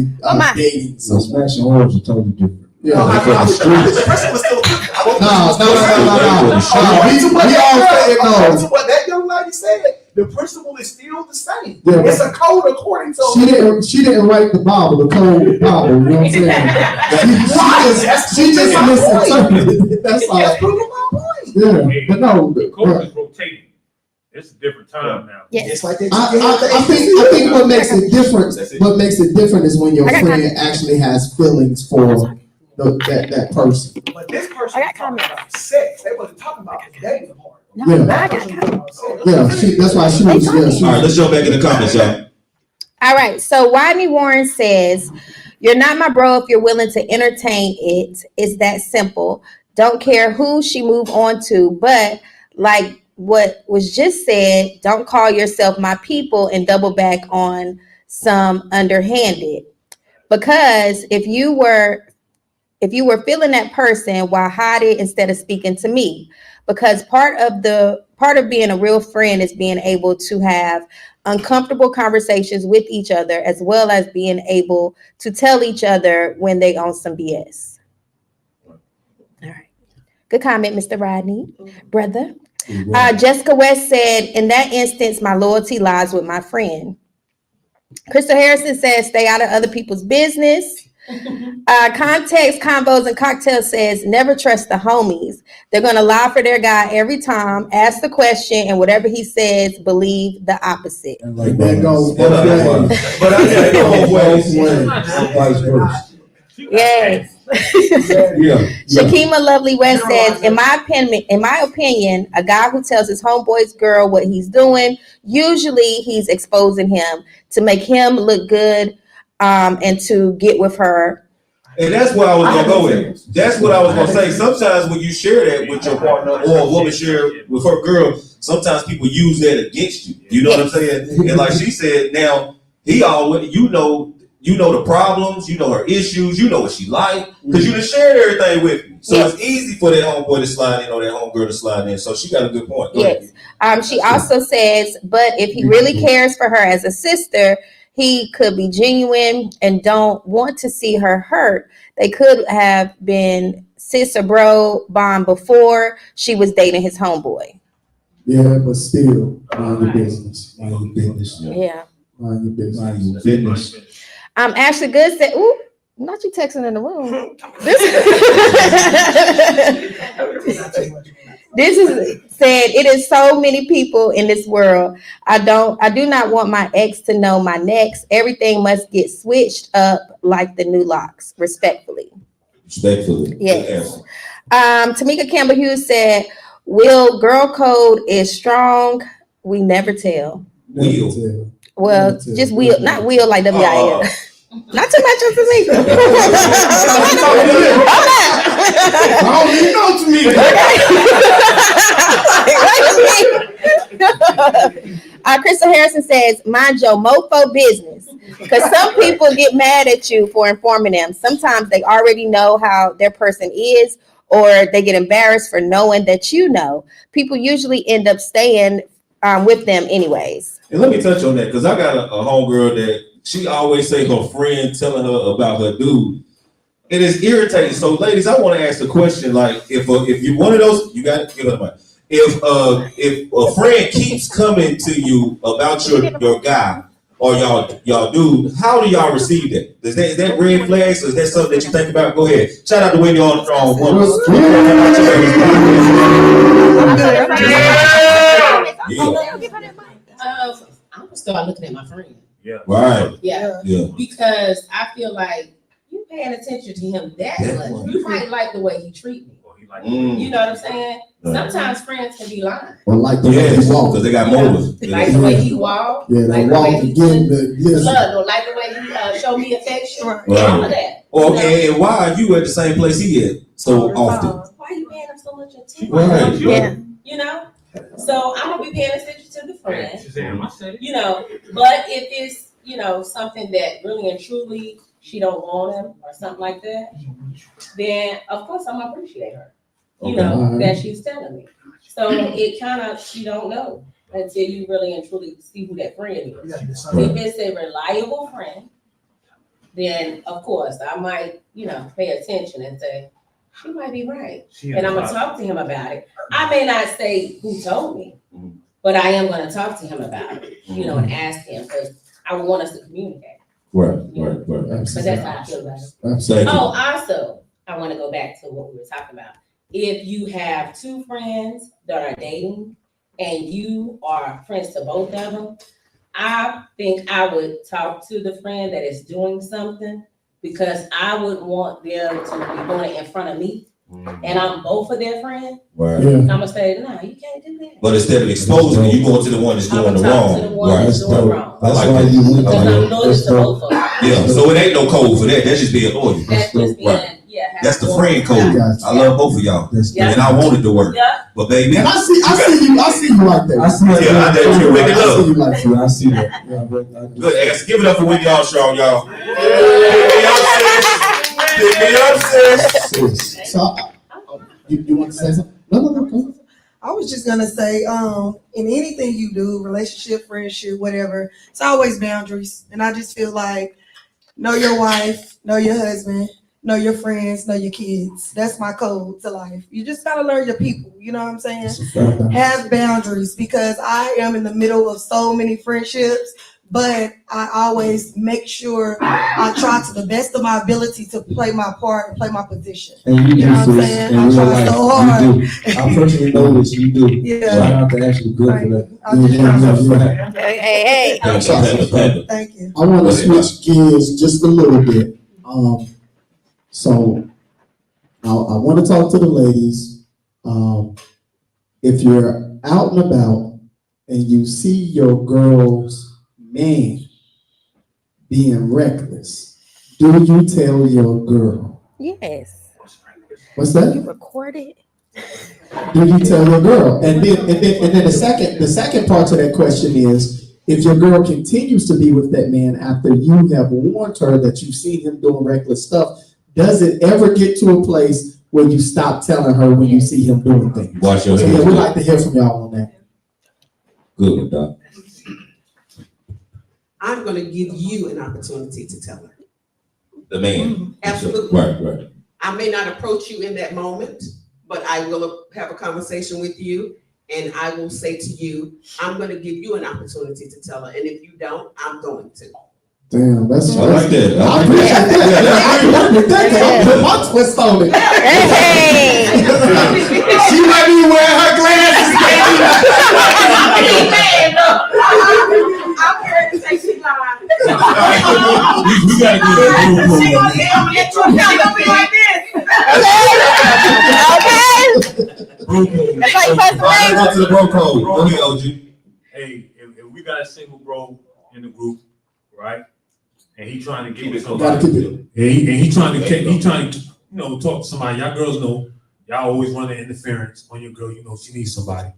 [SPEAKER 3] dating.
[SPEAKER 4] So smashing whores are totally different.
[SPEAKER 3] Yeah,
[SPEAKER 9] No. We all say it. No. What that young lady said, the principle is still the same.
[SPEAKER 3] Yeah,
[SPEAKER 9] it's a code according to.
[SPEAKER 3] She didn't write the Bible, the code of the Bible. You know what I'm saying? She just misinterpreted. That's all.
[SPEAKER 9] That's proving my point.
[SPEAKER 3] Yeah, but no.
[SPEAKER 8] The code is rotating. It's a different time now.
[SPEAKER 5] yes.
[SPEAKER 9] It's like that.
[SPEAKER 3] I think what makes it different is when your friend actually has feelings for that person.
[SPEAKER 9] But this person
[SPEAKER 5] I got
[SPEAKER 9] was talking
[SPEAKER 5] comments.
[SPEAKER 9] about sex. They wasn't talking about the dating part.
[SPEAKER 3] Yeah. That's why she was.
[SPEAKER 2] All right, let's jump back in the comments, y'all.
[SPEAKER 5] All right. So Rodney Warren says, You're not my bro if you're willing to entertain it. It's that simple. Don't care who she move on to, but like what was just said, don't call yourself my people and double back on some underhanded. Because if you were feeling that person, why hide it instead of speaking to me? Because part of being a real friend is being able to have uncomfortable conversations with each other, as well as being able to tell each other when they on some BS. All right. Good comment, Mr. Rodney, brother. Jessica West said, in that instance, my loyalty lies with my friend. Crystal Harrison says, stay out of other people's business. Context, Convos, and Cocktail says, never trust the homies. They're going to lie for their guy every time, ask the question, and whatever he says, believe the opposite.
[SPEAKER 3] And like that goes both ways.
[SPEAKER 12] But I got
[SPEAKER 3] Vice versa.
[SPEAKER 5] Yes.
[SPEAKER 12] Yeah.
[SPEAKER 5] Shakima Lovely West says, in my opinion, a guy who tells his homeboy's girl what he's doing, usually he's exposing him to make him look good, and to get with her.
[SPEAKER 2] And that's where I was gonna go with. That's what I was gonna say. Sometimes when you share that with your partner, or a woman share with her girl, sometimes people use that against you. You know what I'm saying? And like she said, now he always, you know the problems, you know her issues, you know what she like, because you done shared everything with me. So it's easy for that homeboy to slide in or that homegirl to slide in. So she got a good point.
[SPEAKER 5] Yes. She also says, but if he really cares for her as a sister, he could be genuine and don't want to see her hurt. They could have been sis or bro bond before she was dating his homeboy.
[SPEAKER 3] Yeah, but still, mind your business. Mind your business.
[SPEAKER 5] Yeah.
[SPEAKER 3] Mind your business.
[SPEAKER 12] Mind your business.
[SPEAKER 5] Ashley Good said, ooh, not you texting in the room. This is said, it is so many people in this world. I do not want my ex to know my next. Everything must get switched up like the new locks, respectfully.
[SPEAKER 2] Respectfully.
[SPEAKER 5] Yes. Tamika Campbell Hughes said, will girl code is strong. We never tell.
[SPEAKER 2] Will.
[SPEAKER 5] Well, just will, not will like W-I-L. Not too much of Tamika.
[SPEAKER 12] I don't even know Tamika.
[SPEAKER 5] Crystal Harrison says, mind your mofo business. Because some people get mad at you for informing them. Sometimes they already know how their person is, or they get embarrassed for knowing that you know. People usually end up staying with them anyways.
[SPEAKER 2] And let me touch on that, because I got a homegirl that she always say her friend telling her about her dude. It is irritating. So, ladies, I want to ask a question. Like, if you one of those, you got to give her the mic. If a friend keeps coming to you about your guy or y'all dude, how do y'all receive that? Is that red flags, or is that something that you think about? Go ahead. Shout out to Wendy on one.
[SPEAKER 13] I'm gonna start looking at my friend.
[SPEAKER 8] Yeah.
[SPEAKER 2] Right.
[SPEAKER 13] Yeah. Because I feel like you paying attention to him that much. You might like the way he treat me. You know what I'm saying? Sometimes friends can be lying.
[SPEAKER 3] Or like the way he walk,
[SPEAKER 2] because they got motives.
[SPEAKER 13] Like the way he walk.
[SPEAKER 3] Yeah,
[SPEAKER 13] like
[SPEAKER 3] the walk again.
[SPEAKER 13] Love, or like the way he show me affection.
[SPEAKER 2] Right.
[SPEAKER 13] All of that.
[SPEAKER 2] Okay, and why are you at the same place he is so often?
[SPEAKER 13] Why are you paying him so much attention?
[SPEAKER 2] Right.
[SPEAKER 5] Yeah.
[SPEAKER 13] You know? So I'm gonna be paying attention to the friend. You know, but if it's, you know, something that really and truly she don't want him or something like that, then of course I'm gonna appreciate her. You know, that she's telling me. So it kind of, you don't know until you really and truly see who that friend is. If it's a reliable friend, then of course I might, you know, pay attention and say, she might be right. And I'm gonna talk to him about it. I may not say who told me, but I am gonna talk to him about it, you know, and ask him, because I want us to communicate.
[SPEAKER 2] Right.
[SPEAKER 13] But that's how I feel about it.
[SPEAKER 2] Absolutely.
[SPEAKER 13] Oh, also, I want to go back to what we were talking about. If you have two friends that are dating and you are friends to both of them, I think I would talk to the friend that is doing something, because I wouldn't want them to be doing it in front of me. And I'm both of their friends.
[SPEAKER 2] Right.
[SPEAKER 13] I'm gonna say, no, you can't do that.
[SPEAKER 2] But instead of exposing it, you going to the one that's doing the
[SPEAKER 13] To
[SPEAKER 2] wrong.
[SPEAKER 13] the one that's doing wrong.
[SPEAKER 2] I like
[SPEAKER 3] why
[SPEAKER 2] that.
[SPEAKER 3] you
[SPEAKER 13] Because I'm loyal to both of them.
[SPEAKER 2] Yeah, so it ain't no code for that. That's just being loyal.
[SPEAKER 13] That's just being,
[SPEAKER 2] Right.
[SPEAKER 13] yeah.
[SPEAKER 2] That's the friend code. I love both of y'all,
[SPEAKER 13] Yeah.
[SPEAKER 2] and I wanted to work.
[SPEAKER 13] Yeah.
[SPEAKER 2] But baby,
[SPEAKER 3] And I see you right there.
[SPEAKER 2] I see you with the
[SPEAKER 3] I see
[SPEAKER 2] love.
[SPEAKER 3] you like that.
[SPEAKER 4] I see that. Yeah,
[SPEAKER 2] Good. Hey, give it up for Wendy Armstrong, y'all. Pick me up, sis.
[SPEAKER 3] So, you want to say something? No, go.
[SPEAKER 14] I was just gonna say, in anything you do, relationship, friendship, whatever, it's always boundaries. And I just feel like, know your wife, know your husband, know your friends, know your kids. That's my code to life. You just gotta learn your people. You know what I'm saying? Have boundaries, because I am in the middle of so many friendships, but I always make sure I try to the best of my ability to play my part and play my position.
[SPEAKER 4] And you
[SPEAKER 14] know what I'm
[SPEAKER 4] do,
[SPEAKER 14] saying?
[SPEAKER 4] in
[SPEAKER 14] I
[SPEAKER 4] real
[SPEAKER 14] try
[SPEAKER 4] life,
[SPEAKER 14] so hard.
[SPEAKER 4] you do. I personally know that you do.
[SPEAKER 14] Yeah.
[SPEAKER 4] So I have to ask you good for that.
[SPEAKER 5] Hey.
[SPEAKER 14] Thank you.
[SPEAKER 3] I want to switch gears just a little bit. So I want to talk to the ladies. If you're out and about and you see your girl's man being reckless, do you tell your girl?
[SPEAKER 5] Yes.
[SPEAKER 3] What's that?
[SPEAKER 5] You record it.
[SPEAKER 3] Do you tell your girl? And then the second part to that question is, if your girl continues to be with that man after you have warned her that you've seen him doing reckless stuff, does it ever get to a place where you stop telling her when you see him doing things?
[SPEAKER 2] Watch your
[SPEAKER 3] So
[SPEAKER 2] hands.
[SPEAKER 3] yeah, we'd like to hear from y'all on that.
[SPEAKER 2] Good, Doc.
[SPEAKER 7] I'm gonna give you an opportunity to tell her.
[SPEAKER 2] The man.
[SPEAKER 7] Absolutely.
[SPEAKER 2] Right.
[SPEAKER 7] I may not approach you in that moment, but I will have a conversation with you, and I will say to you, I'm gonna give you an opportunity to tell her, and if you don't, I'm going to.
[SPEAKER 3] Damn, that's
[SPEAKER 2] I like that.
[SPEAKER 3] I appreciate that. I put my twist on it.
[SPEAKER 5] Hey.
[SPEAKER 3] She might be wearing her glasses.
[SPEAKER 11] I'm here to say she lied.
[SPEAKER 2] We gotta get a
[SPEAKER 11] She gonna tell me that you're gonna be like this.
[SPEAKER 5] Okay. That's how you supposed to
[SPEAKER 2] Let's go to the bro code. Go ahead, OG.
[SPEAKER 8] Hey, if we got a single bro in the group, right? And he trying to get with somebody. And he trying to talk to somebody. Y'all girls know, y'all always running interference on your girl. You know she needs somebody.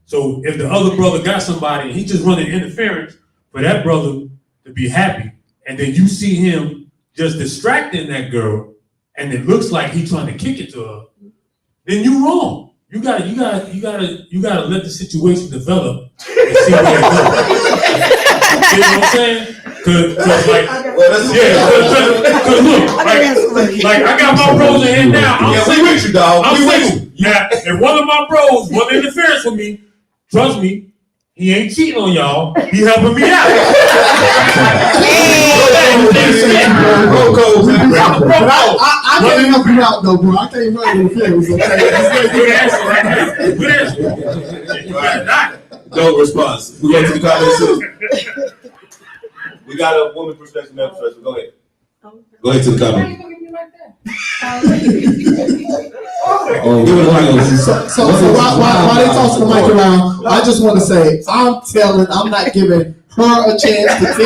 [SPEAKER 8] So if the other brother got somebody and he just running interference for that brother to be happy, and then you see him just distracting that girl, and it looks like he trying to kick it to her, then you wrong. You gotta let the situation develop and see where it goes. You know what I'm saying? Cause look, I got my bros in here now.
[SPEAKER 2] We with you, dog.
[SPEAKER 8] I'm with you. Yeah, if one of my bros want interference with me, trust me, he ain't cheating on y'all. He helping me out.
[SPEAKER 3] I can't help you out though, bro. I can't run interference.
[SPEAKER 8] Good answer.
[SPEAKER 2] No response. We go to the comments. We got a woman perspective now, Professor. Go ahead. Go ahead to the comment. So while they tossing the mic around, I just want to say, I'm not giving her a chance to tell a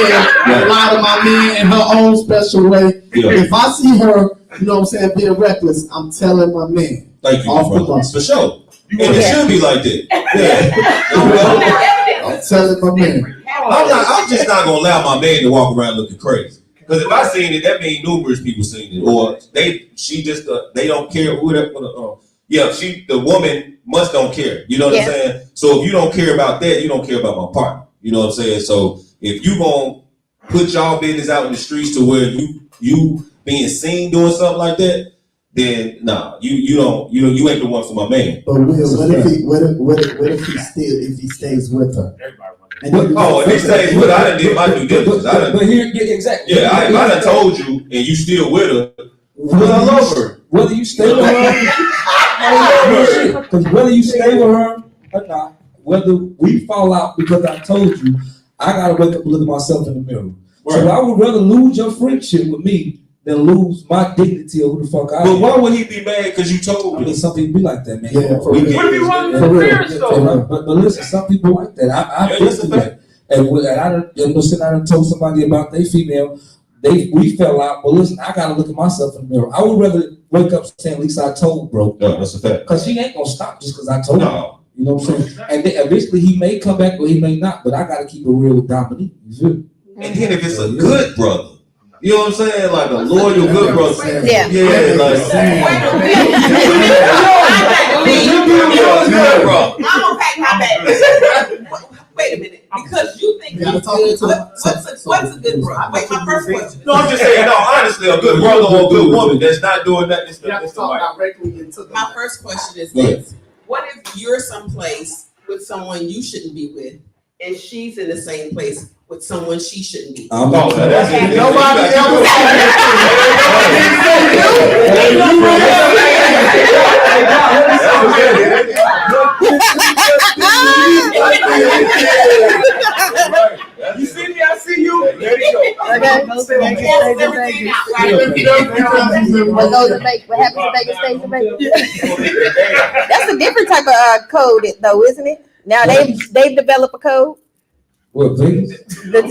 [SPEAKER 2] lie to my man in her own special way. Yeah. If I see her, you know what I'm saying, being reckless, I'm telling my man. Thank you,
[SPEAKER 3] off the bus.
[SPEAKER 2] For sure. And it should be like that. Yeah.
[SPEAKER 3] I'm telling my man.
[SPEAKER 2] I'm just not gonna allow my man to walk around looking crazy. Because if I seen it, that means numerous people seen it, or they don't care who that. The woman must don't care. You know what I'm saying? So if you don't care about that, you don't care about my partner. You know what I'm saying? So if you gonna put y'all business out in the streets to where you being seen doing something like that, then you ain't the one for my man.
[SPEAKER 3] But what if he stays with her?
[SPEAKER 2] And they say, "Well, I done did my due diligence.
[SPEAKER 4] But here, exactly.
[SPEAKER 2] Yeah, I done told you, and you still with her. Well, I love her.
[SPEAKER 4] Whether you stay with her, because whether you stay with her or not, whether we fall out because I told you, I gotta wake up and look at myself in the mirror. Right. So I would rather lose your friendship with me than lose my dignity of who the fuck I am.
[SPEAKER 2] But why would he be mad because you told me?
[SPEAKER 4] I mean, some people be like that, man.
[SPEAKER 3] Yeah,
[SPEAKER 8] What if he running interference though?
[SPEAKER 4] But listen, some people like that. I've been through that. And I done told somebody about their female, we fell out. But listen, I gotta look at myself in the mirror. I would rather wake up saying, at least I told bro.
[SPEAKER 2] No, that's a fact.
[SPEAKER 4] Because he ain't gonna stop just because I told him.
[SPEAKER 2] No.
[SPEAKER 4] You know what I'm saying? And then eventually he may come back or he may not, but I gotta keep it real with Dominique. You feel?
[SPEAKER 2] And then if it's a good brother, you know what I'm saying? Like a loyal good brother.
[SPEAKER 5] Yeah.
[SPEAKER 2] Yeah, like
[SPEAKER 11] I'm gonna pack my bag. Wait a minute, because you think he's good. What's a good brother? Wait, my first question.
[SPEAKER 2] no, I'm just saying, no, honestly, a good brother or a good woman that's not doing that, it's the right.
[SPEAKER 7] My first question is this: what if you're someplace with someone you shouldn't be with, and she's in the same place with someone she shouldn't be?
[SPEAKER 2] Nobody
[SPEAKER 12] You see me, I see you. There you go.
[SPEAKER 5] What happens to make it stays in Vegas? That's a different type of code, though, isn't it? Now they've developed a code.
[SPEAKER 4] What, Vegas?
[SPEAKER 5] I know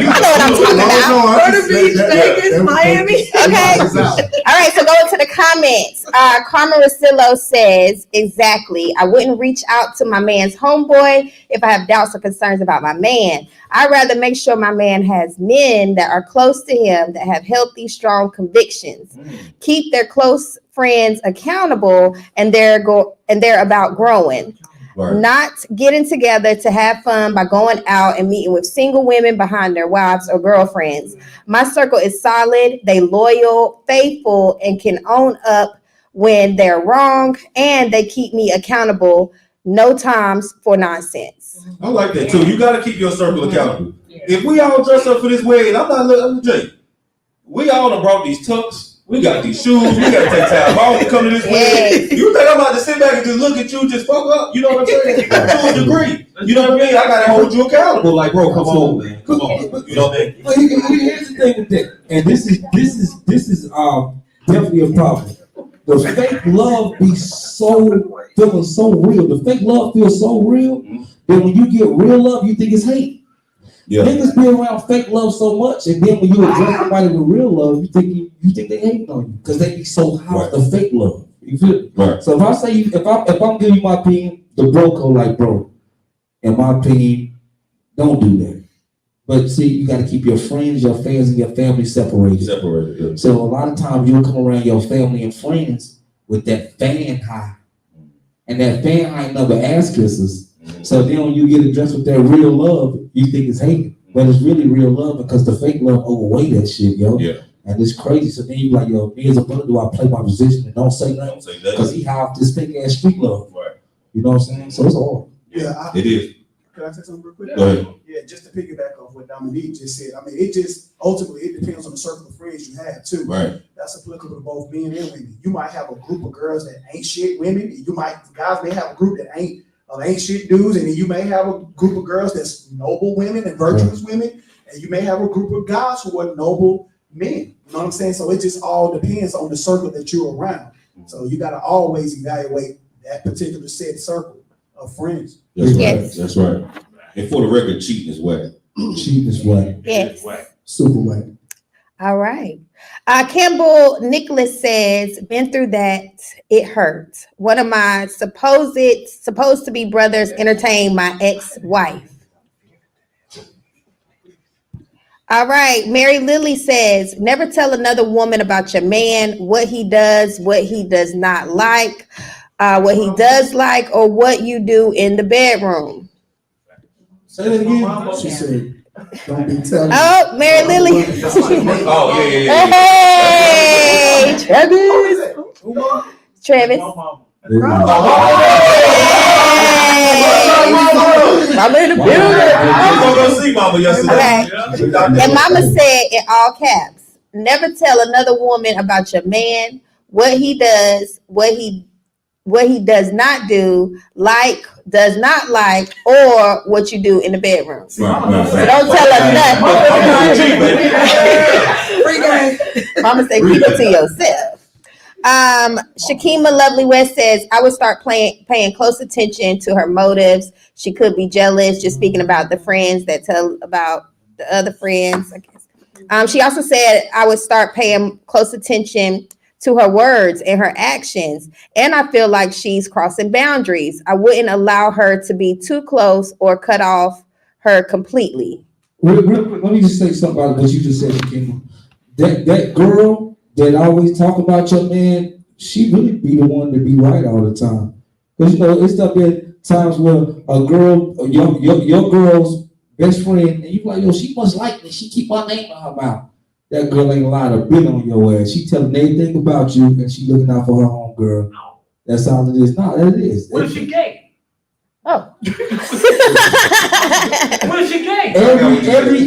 [SPEAKER 5] what I'm talking about.
[SPEAKER 14] Myrtle Beach, Vegas, Miami.
[SPEAKER 5] Okay. All right, so going to the comments. Carmen Rosillo says, exactly. I wouldn't reach out to my man's homeboy if I have doubts or concerns about my man. I'd rather make sure my man has men that are close to him that have healthy, strong convictions. Keep their close friends accountable, and they're about growing.
[SPEAKER 2] Right.
[SPEAKER 5] Not getting together to have fun by going out and meeting with single women behind their wives or girlfriends. My circle is solid. They loyal, faithful, and can own up when they're wrong. And they keep me accountable. No times for nonsense.
[SPEAKER 2] I like that too. You got to keep your circle accountable. If we all dress up for this wedding, I'm not looking Jay. We all done brought these tucks. We got these shoes. We got to take time off to come to this wedding. You think I'm about to sit back and just look at you, just fuck up? You know what I'm saying? To a degree. You know what I mean? I got to hold you accountable. Like, bro, come on, man. Come on. You know what I mean?
[SPEAKER 4] Well, here's the thing with that, and this is definitely a problem. The fake love be feeling so real. The fake love feels so real that when you get real love, you think it's hate.
[SPEAKER 2] Yeah.
[SPEAKER 4] Niggas be around fake love so much, and then when you address somebody with real love, you think they hate on you because they be so high with the fake love. You feel?
[SPEAKER 2] Right.
[SPEAKER 4] So if I say if I'm giving you my opinion, the bro code, like, bro, in my opinion, don't do that. But see, you got to keep your friends, your fans, and your family separated.
[SPEAKER 2] Yeah.
[SPEAKER 4] So a lot of times you'll come around your family and friends with that fan high, and that fan high never ass kisses. So then when you get addressed with that real love, you think it's hate, but it's really real love because the fake love overweigh that shit, yo.
[SPEAKER 2] Yeah.
[SPEAKER 4] And it's crazy. So then you like, yo, me as a brother, do I play my position and don't say nothing? Because he have this fake ass street love.
[SPEAKER 2] Right.
[SPEAKER 4] You know what I'm saying? So it's hard.
[SPEAKER 9] Yeah,
[SPEAKER 2] it is.
[SPEAKER 9] Can I say something real quick?
[SPEAKER 2] Go ahead.
[SPEAKER 9] Yeah, just to piggyback off what Dominique just said. I mean, it just ultimately it depends on the circle of friends you have too.
[SPEAKER 2] Right.
[SPEAKER 9] That's applicable to both men and women. You might have a group of girls that ain't shit women. Guys may have a group that ain't shit dudes, and then you may have a group of girls that's noble women and virtuous women, and you may have a group of guys who are noble men. You know what I'm saying? So it just all depends on the circle that you're around. So you got to always evaluate that particular set circle of friends.
[SPEAKER 2] That's right. That's right. And for the record, cheating is whack.
[SPEAKER 4] Cheating is whack.
[SPEAKER 5] Yes.
[SPEAKER 4] Super whack.
[SPEAKER 5] All right. Campbell Nicholas says, been through that. It hurt. One of my supposed to be brothers entertained my ex-wife. All right. Mary Lily says, never tell another woman about your man, what he does, what he does not like, what he does like, or what you do in the bedroom.
[SPEAKER 3] Say that again. She said, don't be telling.
[SPEAKER 5] Oh, Mary Lily.
[SPEAKER 2] Oh, yeah.
[SPEAKER 5] Hey, Travis. Travis. Mama in the building.
[SPEAKER 2] I'm gonna go see Mama yesterday.
[SPEAKER 5] Okay. And Mama said in all caps, never tell another woman about your man, what he does, what he does not do, does not like, or what you do in the bedroom. So don't tell her nothing. Mama say keep it to yourself. Shakima Lovely West says, I would start paying close attention to her motives. She could be jealous, just speaking about the friends that tell about the other friends, I guess. She also said I would start paying close attention to her words and her actions. And I feel like she's crossing boundaries. I wouldn't allow her to be too close or cut off her completely.
[SPEAKER 4] Real quick, let me just say something about what you just said, Kim. That girl that always talk about your man, she really be the one to be right all the time. Because you know, it's not been times where a girl, your girl's best friend, and you like, yo, she must like me. She keep my name in her mouth. That girl ain't lying a bit on your ass. She telling everything about you, and she looking out for her own girl. That's all it is. No, that it is.
[SPEAKER 8] What if she gay?
[SPEAKER 5] Oh.
[SPEAKER 8] What if she gay?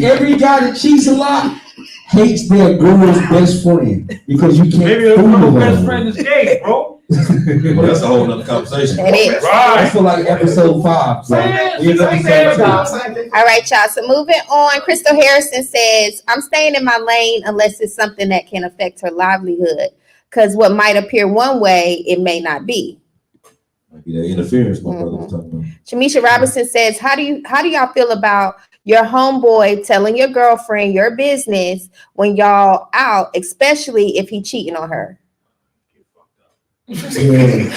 [SPEAKER 4] Every guy that cheats a lot hates their girl's best friend because you can't.
[SPEAKER 8] Maybe her best friend is gay, bro.
[SPEAKER 2] Well, that's a whole nother conversation.
[SPEAKER 5] It is.
[SPEAKER 4] I feel like episode 5. So
[SPEAKER 5] all right, y'all. So moving on, Crystal Harrison says, I'm staying in my lane unless it's something that can affect her livelihood. Because what might appear one way, it may not be.
[SPEAKER 2] Might be that interference my brother was talking about.
[SPEAKER 5] Shamisha Robinson says, how do y'all feel about your homeboy telling your girlfriend your business when y'all out, especially if he cheating on her?
[SPEAKER 3] That's a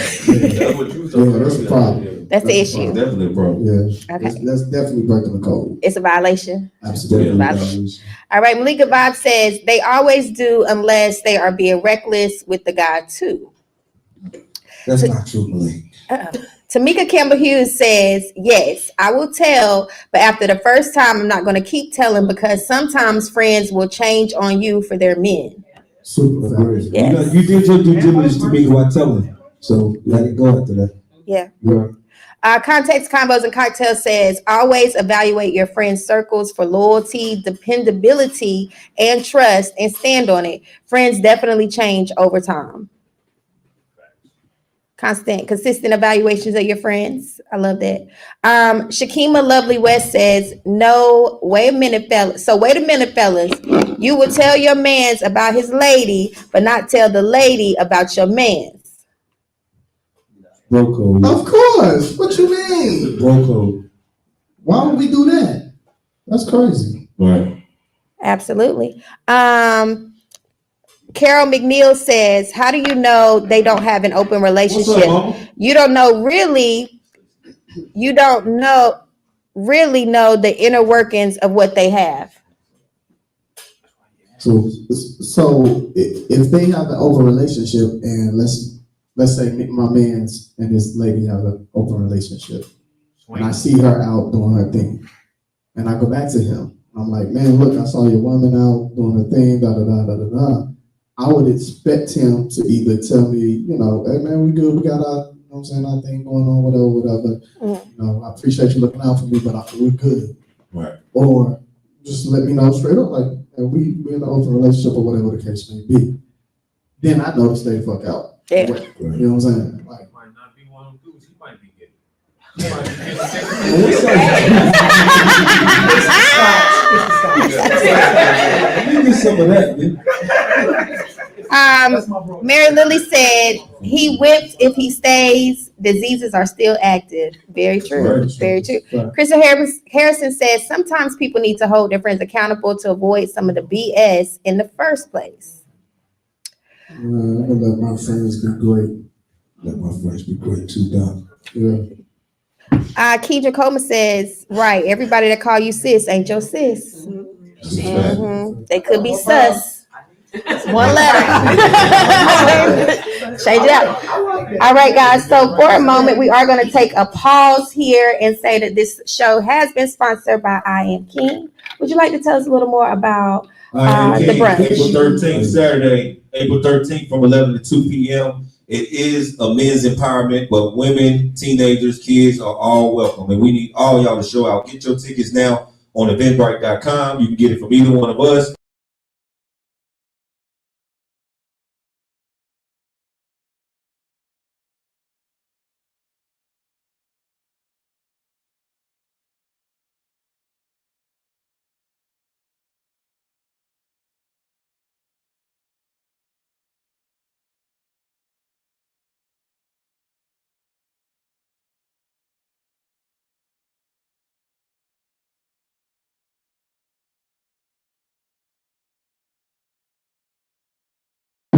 [SPEAKER 3] problem.
[SPEAKER 5] That's the issue.
[SPEAKER 2] Definitely a problem.
[SPEAKER 3] Yeah.
[SPEAKER 5] Okay.
[SPEAKER 3] That's definitely breaking the code.
[SPEAKER 5] It's a violation.
[SPEAKER 3] Absolutely.
[SPEAKER 5] Violation. All right. Malika Bob says they always do unless they are being reckless with the guy too.
[SPEAKER 4] That's not true, Malika.
[SPEAKER 5] Tamika Campbell Hughes says, yes, I will tell, but after the first time, I'm not going to keep telling because sometimes friends will change on you for their men.
[SPEAKER 4] Super great.
[SPEAKER 5] Yes.
[SPEAKER 4] You did your due diligence to me while telling. So let it go after that.
[SPEAKER 5] Yeah.
[SPEAKER 4] Yeah.
[SPEAKER 5] Context Combos and Cocktails says, always evaluate your friends' circles for loyalty, dependability, and trust, and stand on it. Friends definitely change over time. Consistent evaluations of your friends. I love that. Shakima Lovely West says, no, wait a minute, fellas. So wait a minute, fellas. You would tell your mans about his lady, but not tell the lady about your mans.
[SPEAKER 4] Bro code.
[SPEAKER 3] Of course. What you mean?
[SPEAKER 4] Bro code.
[SPEAKER 3] Why would we do that? That's crazy.
[SPEAKER 2] Right.
[SPEAKER 5] Absolutely. Carol McNeil says, how do you know they don't have an open relationship? You don't really know the inner workings of what they have.
[SPEAKER 3] So if they have an open relationship, and let's say my man's and this lady have an open relationship, and I see her out doing her thing, and I go back to him, I'm like, man, look, I saw your woman out doing her thing, da da da da da da. I would expect him to either tell me, you know, hey man, we good, we got our, you know what I'm saying, our thing going on, whatever. You know, I appreciate you looking out for me, but we're good.
[SPEAKER 2] Right.
[SPEAKER 3] Or just let me know straight up, like, we in an open relationship or whatever the case may be. Then I know to stay the fuck out.
[SPEAKER 5] Yeah.
[SPEAKER 3] You know what I'm saying? Like,
[SPEAKER 8] Might not be one of them dudes. He might be gay.
[SPEAKER 4] Some of that, man.
[SPEAKER 5] Mary Lily said he whipped if he stays. Diseases are still active. Very true. Very true. Crystal Harrison says sometimes people need to hold their friends accountable to avoid some of the BS in the first place.
[SPEAKER 3] I let my friends be great.
[SPEAKER 4] Let my friends be great too, Doc.
[SPEAKER 3] Yeah.
[SPEAKER 5] Keidra Coleman says, right, everybody that call you sis ain't your sis. They could be sus. One letter. Change it out. All right, guys. So for a moment, we are going to take a pause here and say that this show has been sponsored by I Am King. Would you like to tell us a little more about the brunch?
[SPEAKER 2] April 13th, Saturday, April 13th from 11 to 2 p.m. It is a men's empowerment, but women, teenagers, kids are all welcome. And we need all y'all to show out. Get your tickets now on eventbrite.com. You can get it from either one of us.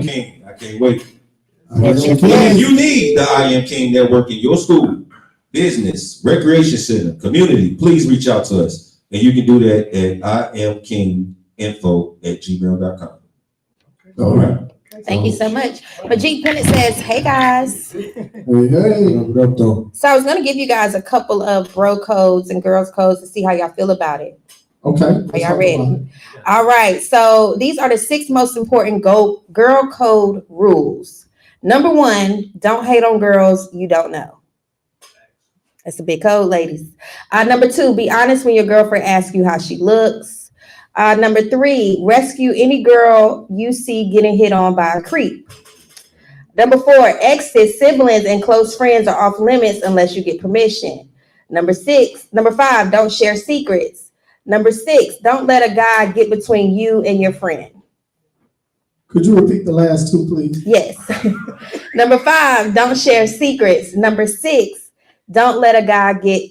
[SPEAKER 2] King. I can't wait.
[SPEAKER 5] Yes, yes,
[SPEAKER 2] And
[SPEAKER 5] yes.
[SPEAKER 2] if you need the I Am King network in your school, business, recreation center, community, please reach out to us. And you can do that at iamkinginfo@gmail.com. All right.
[SPEAKER 5] Thank you so much. Majid Pennant says, hey guys.
[SPEAKER 3] Hey, what up, though?
[SPEAKER 5] So I was going to give you guys a couple of bro codes and girls codes to see how y'all feel about it.
[SPEAKER 3] Okay.
[SPEAKER 5] Are y'all ready? All right. So these are the 6 most important girl code rules. Number 1, don't hate on girls you don't know. That's a big code, ladies. Number 2, be honest when your girlfriend asks you how she looks. Number 3, rescue any girl you see getting hit on by a creep. Number 4, exes, siblings, and close friends are off limits unless you get permission. Number 5, don't share secrets. Number 6, don't let a guy get between you and your friend.
[SPEAKER 3] Could you repeat the last 2, please?
[SPEAKER 5] Yes. Number 5, don't share secrets. Number 6, don't let a guy get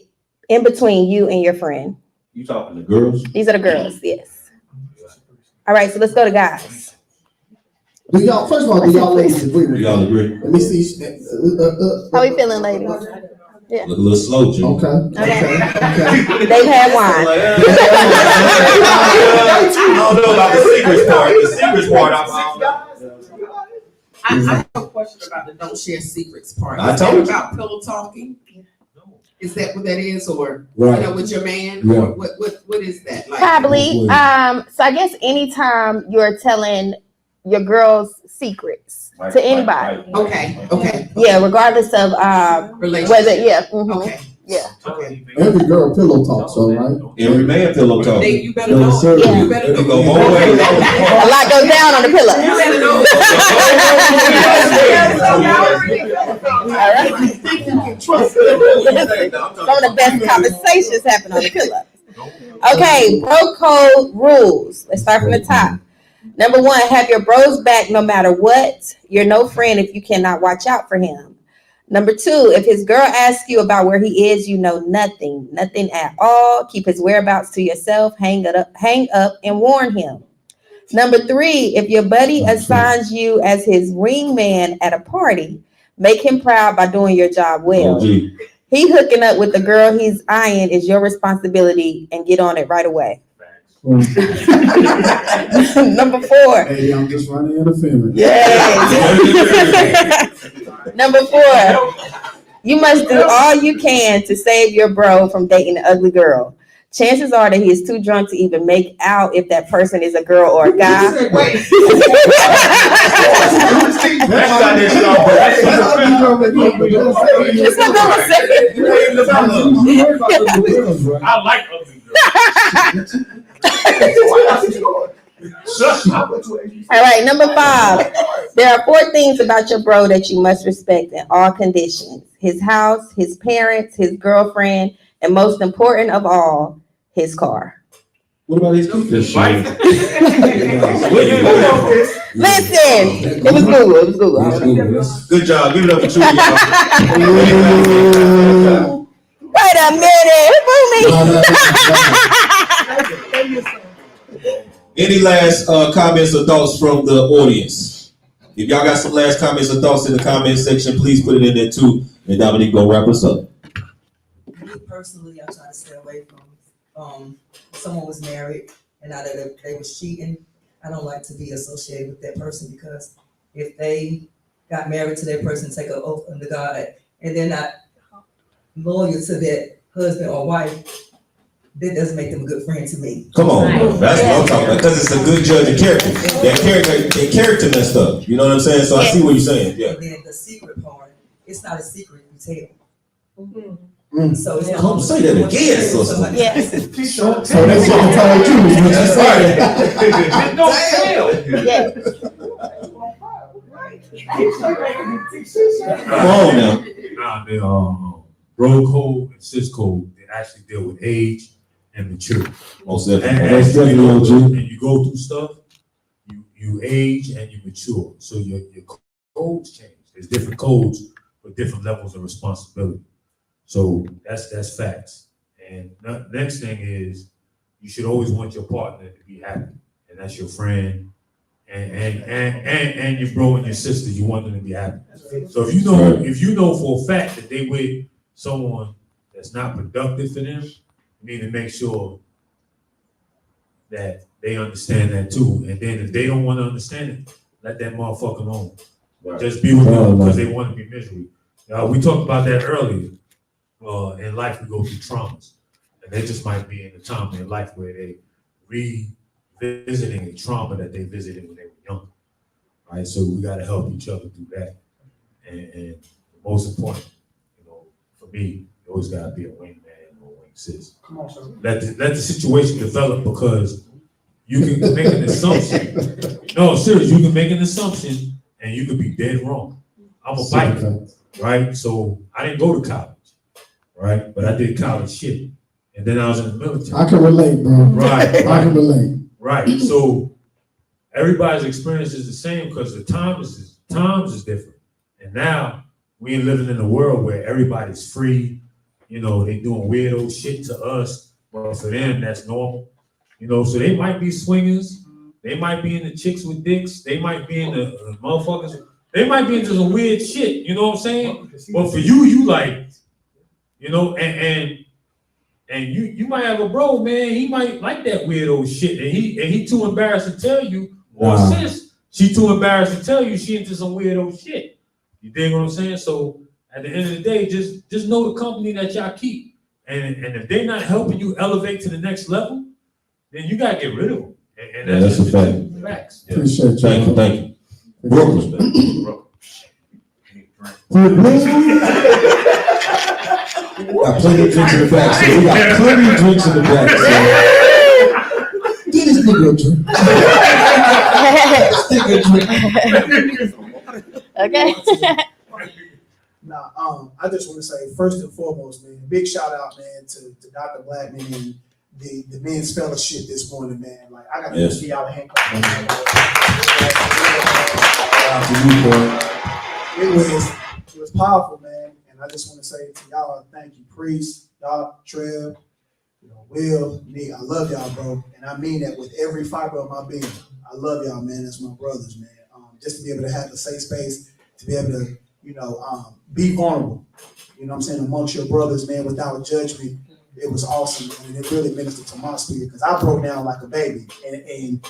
[SPEAKER 5] in between you and your friend.
[SPEAKER 2] You talking to girls?
[SPEAKER 5] These are the girls, yes. All right, so let's go to guys.
[SPEAKER 3] Do y'all, first of all, do y'all ladies agree with me?
[SPEAKER 2] Y'all agree?
[SPEAKER 3] Let me see.
[SPEAKER 5] How we feeling, ladies? Yeah.
[SPEAKER 2] Look a little slow, Jim.
[SPEAKER 3] Okay.
[SPEAKER 5] They've had wine.
[SPEAKER 2] I don't know about the secrets part. The secrets part,
[SPEAKER 7] I have a question about the don't share secrets part.
[SPEAKER 2] I
[SPEAKER 7] Is
[SPEAKER 2] told
[SPEAKER 7] that
[SPEAKER 2] you.
[SPEAKER 7] about pillow talking? Is that what that is, or
[SPEAKER 3] Right.
[SPEAKER 7] you know, with your man?
[SPEAKER 3] Yeah.
[SPEAKER 7] Or what is that like?
[SPEAKER 5] Probably. So I guess anytime you're telling your girl's secrets to anybody.
[SPEAKER 7] Okay.
[SPEAKER 5] Yeah, regardless of
[SPEAKER 7] Relationship.
[SPEAKER 5] whether
[SPEAKER 7] Okay.
[SPEAKER 5] yeah.
[SPEAKER 3] Every girl pillow talks, so right?
[SPEAKER 2] Every man pillow talk.
[SPEAKER 7] You better know.
[SPEAKER 5] Yeah.
[SPEAKER 7] You better
[SPEAKER 2] It
[SPEAKER 7] know.
[SPEAKER 2] go both ways.
[SPEAKER 5] A lot goes down on the pillow.
[SPEAKER 7] You better know.
[SPEAKER 5] All right. Some of the best conversations happen on the pillow. Okay, bro code rules. Let's start from the top. Number 1, have your bros back no matter what. You're no friend if you cannot watch out for him. Number 2, if his girl asks you about where he is, you know nothing at all. Keep his whereabouts to yourself. Hang up, and warn him. Number 3, if your buddy assigns you as his wingman at a party, make him proud by doing your job well. He hooking up with the girl he's eyeing is your responsibility, and get on it right away. Number 4.
[SPEAKER 3] Hey, I'm just running interference.
[SPEAKER 5] Yes. Number 4. You must do all you can to save your bro from dating an ugly girl. Chances are that he is too drunk to even make out if that person is a girl or a guy.
[SPEAKER 8] I like ugly girls.
[SPEAKER 5] All right, number 5. There are 4 things about your bro that you must respect in all conditions: his house, his parents, his girlfriend, and most important of all, his car.
[SPEAKER 2] What about his keepers?
[SPEAKER 5] Listen, it was Google.
[SPEAKER 2] Good job. Give it up for Trudy.
[SPEAKER 5] Wait a minute,
[SPEAKER 2] Any last comments or thoughts from the audience? If y'all got some last comments or thoughts in the comment section, please put it in there too. And Dominique gonna wrap us up.
[SPEAKER 10] Me personally, I try to stay away from someone was married and now that they was cheating. I don't like to be associated with that person, because if they got married to that person, take an oath under God, and they're not loyal to that husband or wife, that doesn't make them a good friend to me.
[SPEAKER 2] Come on, bro. That's what I'm talking about. Because it's a good judge of character. That character messed up. You know what I'm saying? So I see what you're saying. Yeah.
[SPEAKER 10] And then the secret part, it's not a secret you tell.
[SPEAKER 3] Mm.
[SPEAKER 10] So it's
[SPEAKER 2] Come say that again, sister.
[SPEAKER 5] Yes.
[SPEAKER 3] So that's what I told you, is what you said.
[SPEAKER 2] Come on now.
[SPEAKER 8] Nah, the bro code and sis code, they actually deal with age and maturity.
[SPEAKER 2] Most
[SPEAKER 8] And
[SPEAKER 2] definitely.
[SPEAKER 8] as you go through stuff, you age and you mature. So your codes change. There's different codes for different levels of responsibility. So that's facts. And the next thing is, you should always want your partner to be happy, and that's your friend, and your bro and your sister, you want them to be happy. So if you know for a fact that they with someone that's not productive for them, you need to make sure that they understand that too. And then if they don't want to understand it, let that motherfucker alone. Just be with them because they want to be miserable. We talked about that earlier. In life, we go through traumas, and they just might be in a time in their life where they revisiting a trauma that they visited when they were young. Right, so we got to help each other do that. And the most important, for me, you always got to be a wingman or a wing sis.
[SPEAKER 9] Come on, sir.
[SPEAKER 8] Let the situation develop, because you can make an assumption. No, seriously, you can make an assumption and you could be dead wrong. I'm a biker, right? So I didn't go to college, right? But I did college shit. And then I was in the military.
[SPEAKER 3] I can relate, bro.
[SPEAKER 8] Right.
[SPEAKER 3] I can relate.
[SPEAKER 8] Right. So everybody's experience is the same because the times is different. And now we living in a world where everybody's free. They doing weirdo shit to us, but for them that's normal. So they might be swingers. They might be into chicks with dicks. They might be into motherfuckers. They might be into some weird shit. You know what I'm saying? But for you like, and you might have a bro, man. He might like that weirdo shit, and he too embarrassed to tell you, or sis, she too embarrassed to tell you she into some weirdo shit. You dig what I'm saying? So at the end of the day, just know the company that y'all keep, and if they're not helping you elevate to the next level, then you gotta get rid of them. And that's just a fact. Facts.
[SPEAKER 3] Yeah. Appreciate you.
[SPEAKER 12] Thank you. Brooklyn. Got plenty of drinks in the back, so we got plenty of drinks in the back. So. Get this nigga a drink.
[SPEAKER 5] Okay.
[SPEAKER 9] Nah, I just want to say, first and foremost, man, big shout out, man, to Dr. Blackman and the men's fellowship this morning, man. Like, I got to give y'all a hand clap. It was powerful, man. And I just want to say to y'all, thank you, Priest, Doc, Trev, Will, me. I love y'all, bro. And I mean that with every fiber of my being. I love y'all, man. That's my brothers, man. Just to be able to have a safe space, to be able to, be vulnerable, what I'm saying, amongst your brothers, man, without judgment. It was awesome, and it really ministered to my spirit, because I broke down like a baby, and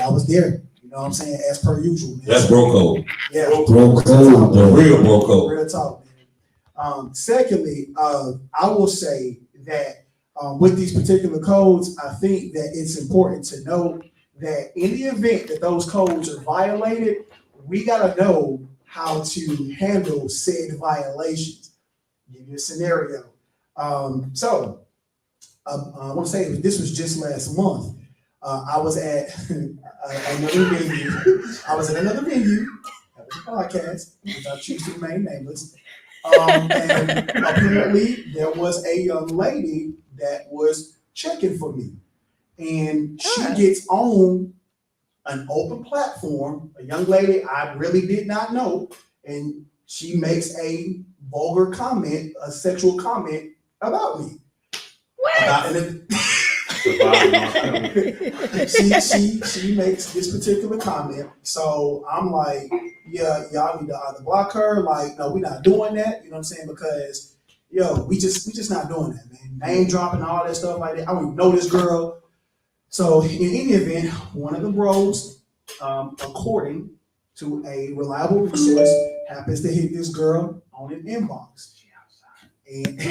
[SPEAKER 9] I was there, what I'm saying, as per usual, man.
[SPEAKER 12] That's bro code.
[SPEAKER 9] Yeah.
[SPEAKER 12] Bro code, the real bro code.
[SPEAKER 9] Real talk, man. Secondly, I will say that with these particular codes, I think that it's important to know that in the event that those codes are violated, we gotta know how to handle said violations. I'll give you a scenario. I want to say this was just last month. I was at another venue. That was a podcast, which I choose to remain nameless. And apparently there was a young lady that was checking for me. And she gets on an open platform, a young lady I really did not know, and she makes a vulgar comment, a sexual comment about me.
[SPEAKER 5] What?
[SPEAKER 9] She makes this particular comment. So I'm like, yeah, y'all need to either block her. Like, no, we're not doing that. You know what I'm saying? Because we just not doing that, man. Name dropping, all that stuff like that. I don't even know this girl. So in any event, one of the bros, according to a reliable resource, happens to hit this girl on an inbox. And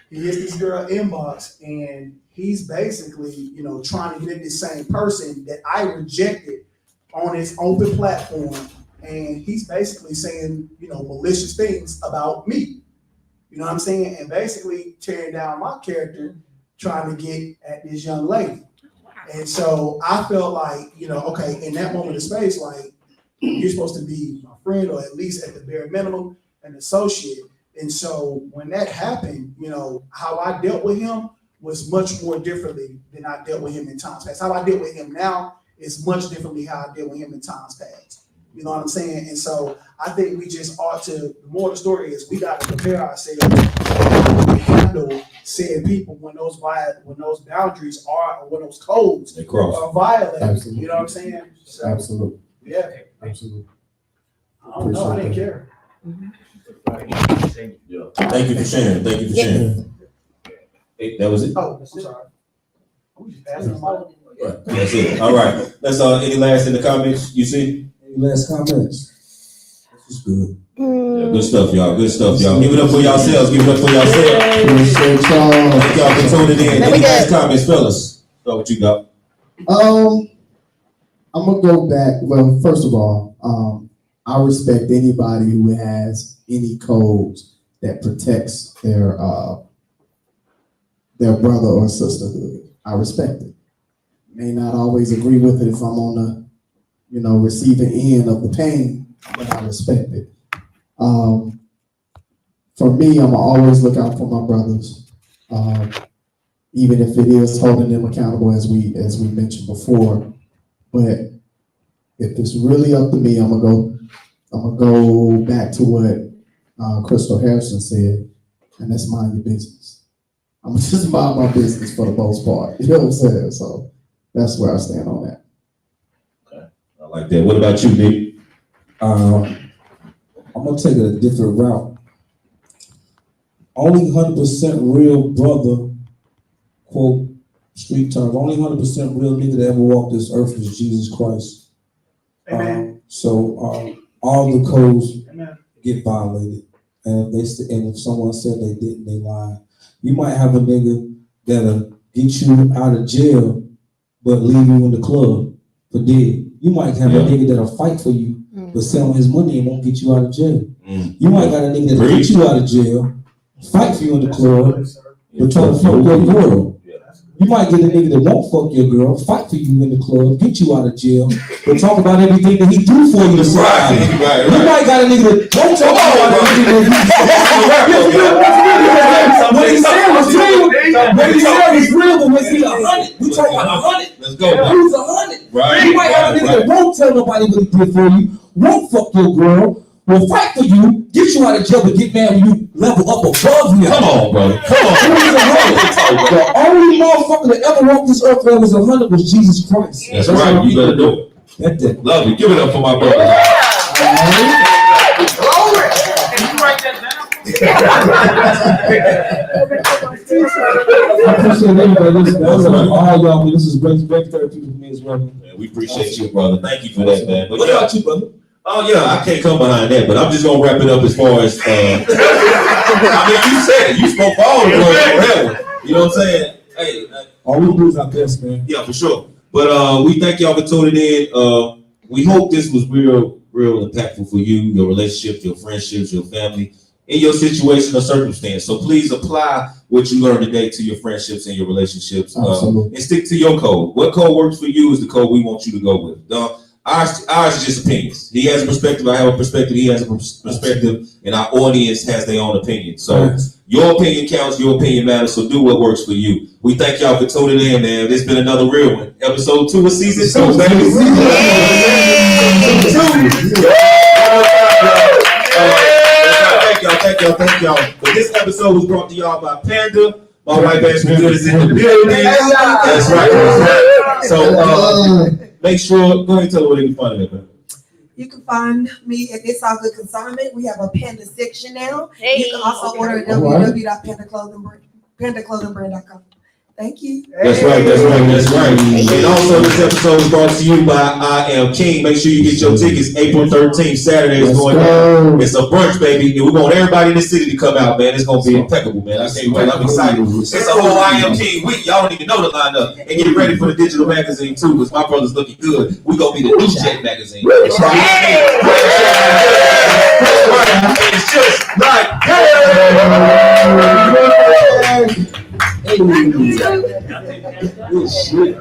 [SPEAKER 9] he hits this girl inbox, and he's basically, trying to get at this same person that I rejected on his open platform, and he's basically saying, malicious things about me. You know what I'm saying? And basically tearing down my character, trying to get at this young lady. And so I felt like, okay, in that moment of space, like, you're supposed to be my friend, or at least at the bare minimum, an associate. And so when that happened, how I dealt with him was much more differently than I dealt with him in times past. How I deal with him now is much differently how I deal with him in times past. You know what I'm saying? And so I think we just ought to, the more the story is, we got to prepare ourselves handle said people when those boundaries are, or when those codes
[SPEAKER 2] They cross.
[SPEAKER 9] are violated.
[SPEAKER 3] Absolutely.
[SPEAKER 9] You know what I'm saying? So,
[SPEAKER 3] Absolutely.
[SPEAKER 9] yeah.
[SPEAKER 3] Absolutely.
[SPEAKER 9] I don't know. I didn't care.
[SPEAKER 2] Thank you for sharing. Thank you for sharing. Hey, that was it.
[SPEAKER 9] Oh, I'm sorry. I'm just passing them out.
[SPEAKER 2] Right. That's it. All right. Let's any last in the comments you see?
[SPEAKER 4] Any last comments? This is good.
[SPEAKER 2] Yeah, good stuff, y'all. Good stuff, y'all. Give it up for yourselves. Give it up for yourselves.
[SPEAKER 3] Appreciate y'all.
[SPEAKER 2] Thank y'all for tuning in. Any last comments, fellas? So what you got?
[SPEAKER 3] I'm gonna go back. Well, first of all, I respect anybody who has any codes that protects their brother or sisterhood. I respect it. May not always agree with it if I'm on the, receiving end of the pain, but I respect it. For me, I'm always look out for my brothers, even if it is holding them accountable, as we mentioned before. But if it's really up to me, I'm gonna go back to what Crystal Harrison said, and that's mind your business. I'm gonna just mind my business for the most part. You know what I'm saying? So that's where I stand on that.
[SPEAKER 2] Okay, I like that. What about you, Nick?
[SPEAKER 4] I'm gonna take it a different route. Only 100% real brother, quote, street term, only 100% real nigga that ever walked this earth was Jesus Christ.
[SPEAKER 9] Amen.
[SPEAKER 4] All the codes
[SPEAKER 9] Amen.
[SPEAKER 4] get violated. And if someone said they didn't, they lied. You might have a nigga that'll get you out of jail, but leave you in the club for dead. You might have a nigga that'll fight for you, but sell his money and won't get you out of jail. You might got a nigga that'll get you out of jail, fight for you in the club, but try to fuck your girl. You might get a nigga that won't fuck your girl, fight for you in the club, get you out of jail, but talk about everything that he do for you to side. You might got a nigga that won't talk about everything that what he said was real. What he said was real, but was he 100? We talk about 100.
[SPEAKER 2] Let's go.
[SPEAKER 4] Who's 100?
[SPEAKER 2] Right.
[SPEAKER 4] You might have a nigga that won't tell nobody what he did for you, won't fuck your girl, will fight for you, get you out of jail, but get mad when you level up above him. Come on, brother. Come on. The only motherfucker that ever walked this earth that was 100 was Jesus Christ.
[SPEAKER 2] That's right. You better do it. Love you. Give it up for my brother.
[SPEAKER 12] Glory. Can you write that down?
[SPEAKER 4] I appreciate everybody listening. All y'all, but this is great therapy for me as well.
[SPEAKER 2] Man, we appreciate you, brother. Thank you for that, man. But
[SPEAKER 4] what about you, brother?
[SPEAKER 2] Oh yeah, I can't come behind that, but I'm just gonna wrap it up as far as I mean, you said it. You spoke for all the brothers forever. You know what I'm saying? Hey,
[SPEAKER 4] all we do is our best, man.
[SPEAKER 2] Yeah, for sure. But we thank y'all for tuning in. We hope this was real impactful for you, your relationships, your friendships, your family, in your situation or circumstance. So please apply what you learned today to your friendships and your relationships, and stick to your code. What code works for you is the code we want you to go with. Ours is just opinions. He has a perspective. I have a perspective. He has a perspective, and our audience has their own opinion. So your opinion counts. Your opinion matters. So do what works for you. We thank y'all for tuning in, man. This has been another real one. Episode 2 of season 2, baby. Thank y'all. But this episode was brought to y'all by Panda. My wife Ashley Good is in the building. That's right. So make sure, go ahead and tell her where they can find it, man.
[SPEAKER 14] You can find me at It's All Good Consignment. We have a Panda section now.
[SPEAKER 5] Hey.
[SPEAKER 14] You can also order at www.pandaclothingbrand.com. Thank you.
[SPEAKER 2] That's right. And also, this episode is brought to you by I Am King. Make sure you get your tickets. April 13th, Saturday is going down. It's a brunch, baby. And we want everybody in the city to come out, man. It's going to be impeccable, man. I can't wait. I'm excited. It's a whole I Am King week. Y'all don't even know the lineup. And get ready for the digital magazine, too, because my brother's looking good. We going to be the New Jack magazine. It's just like,
[SPEAKER 4] Hey, good shit.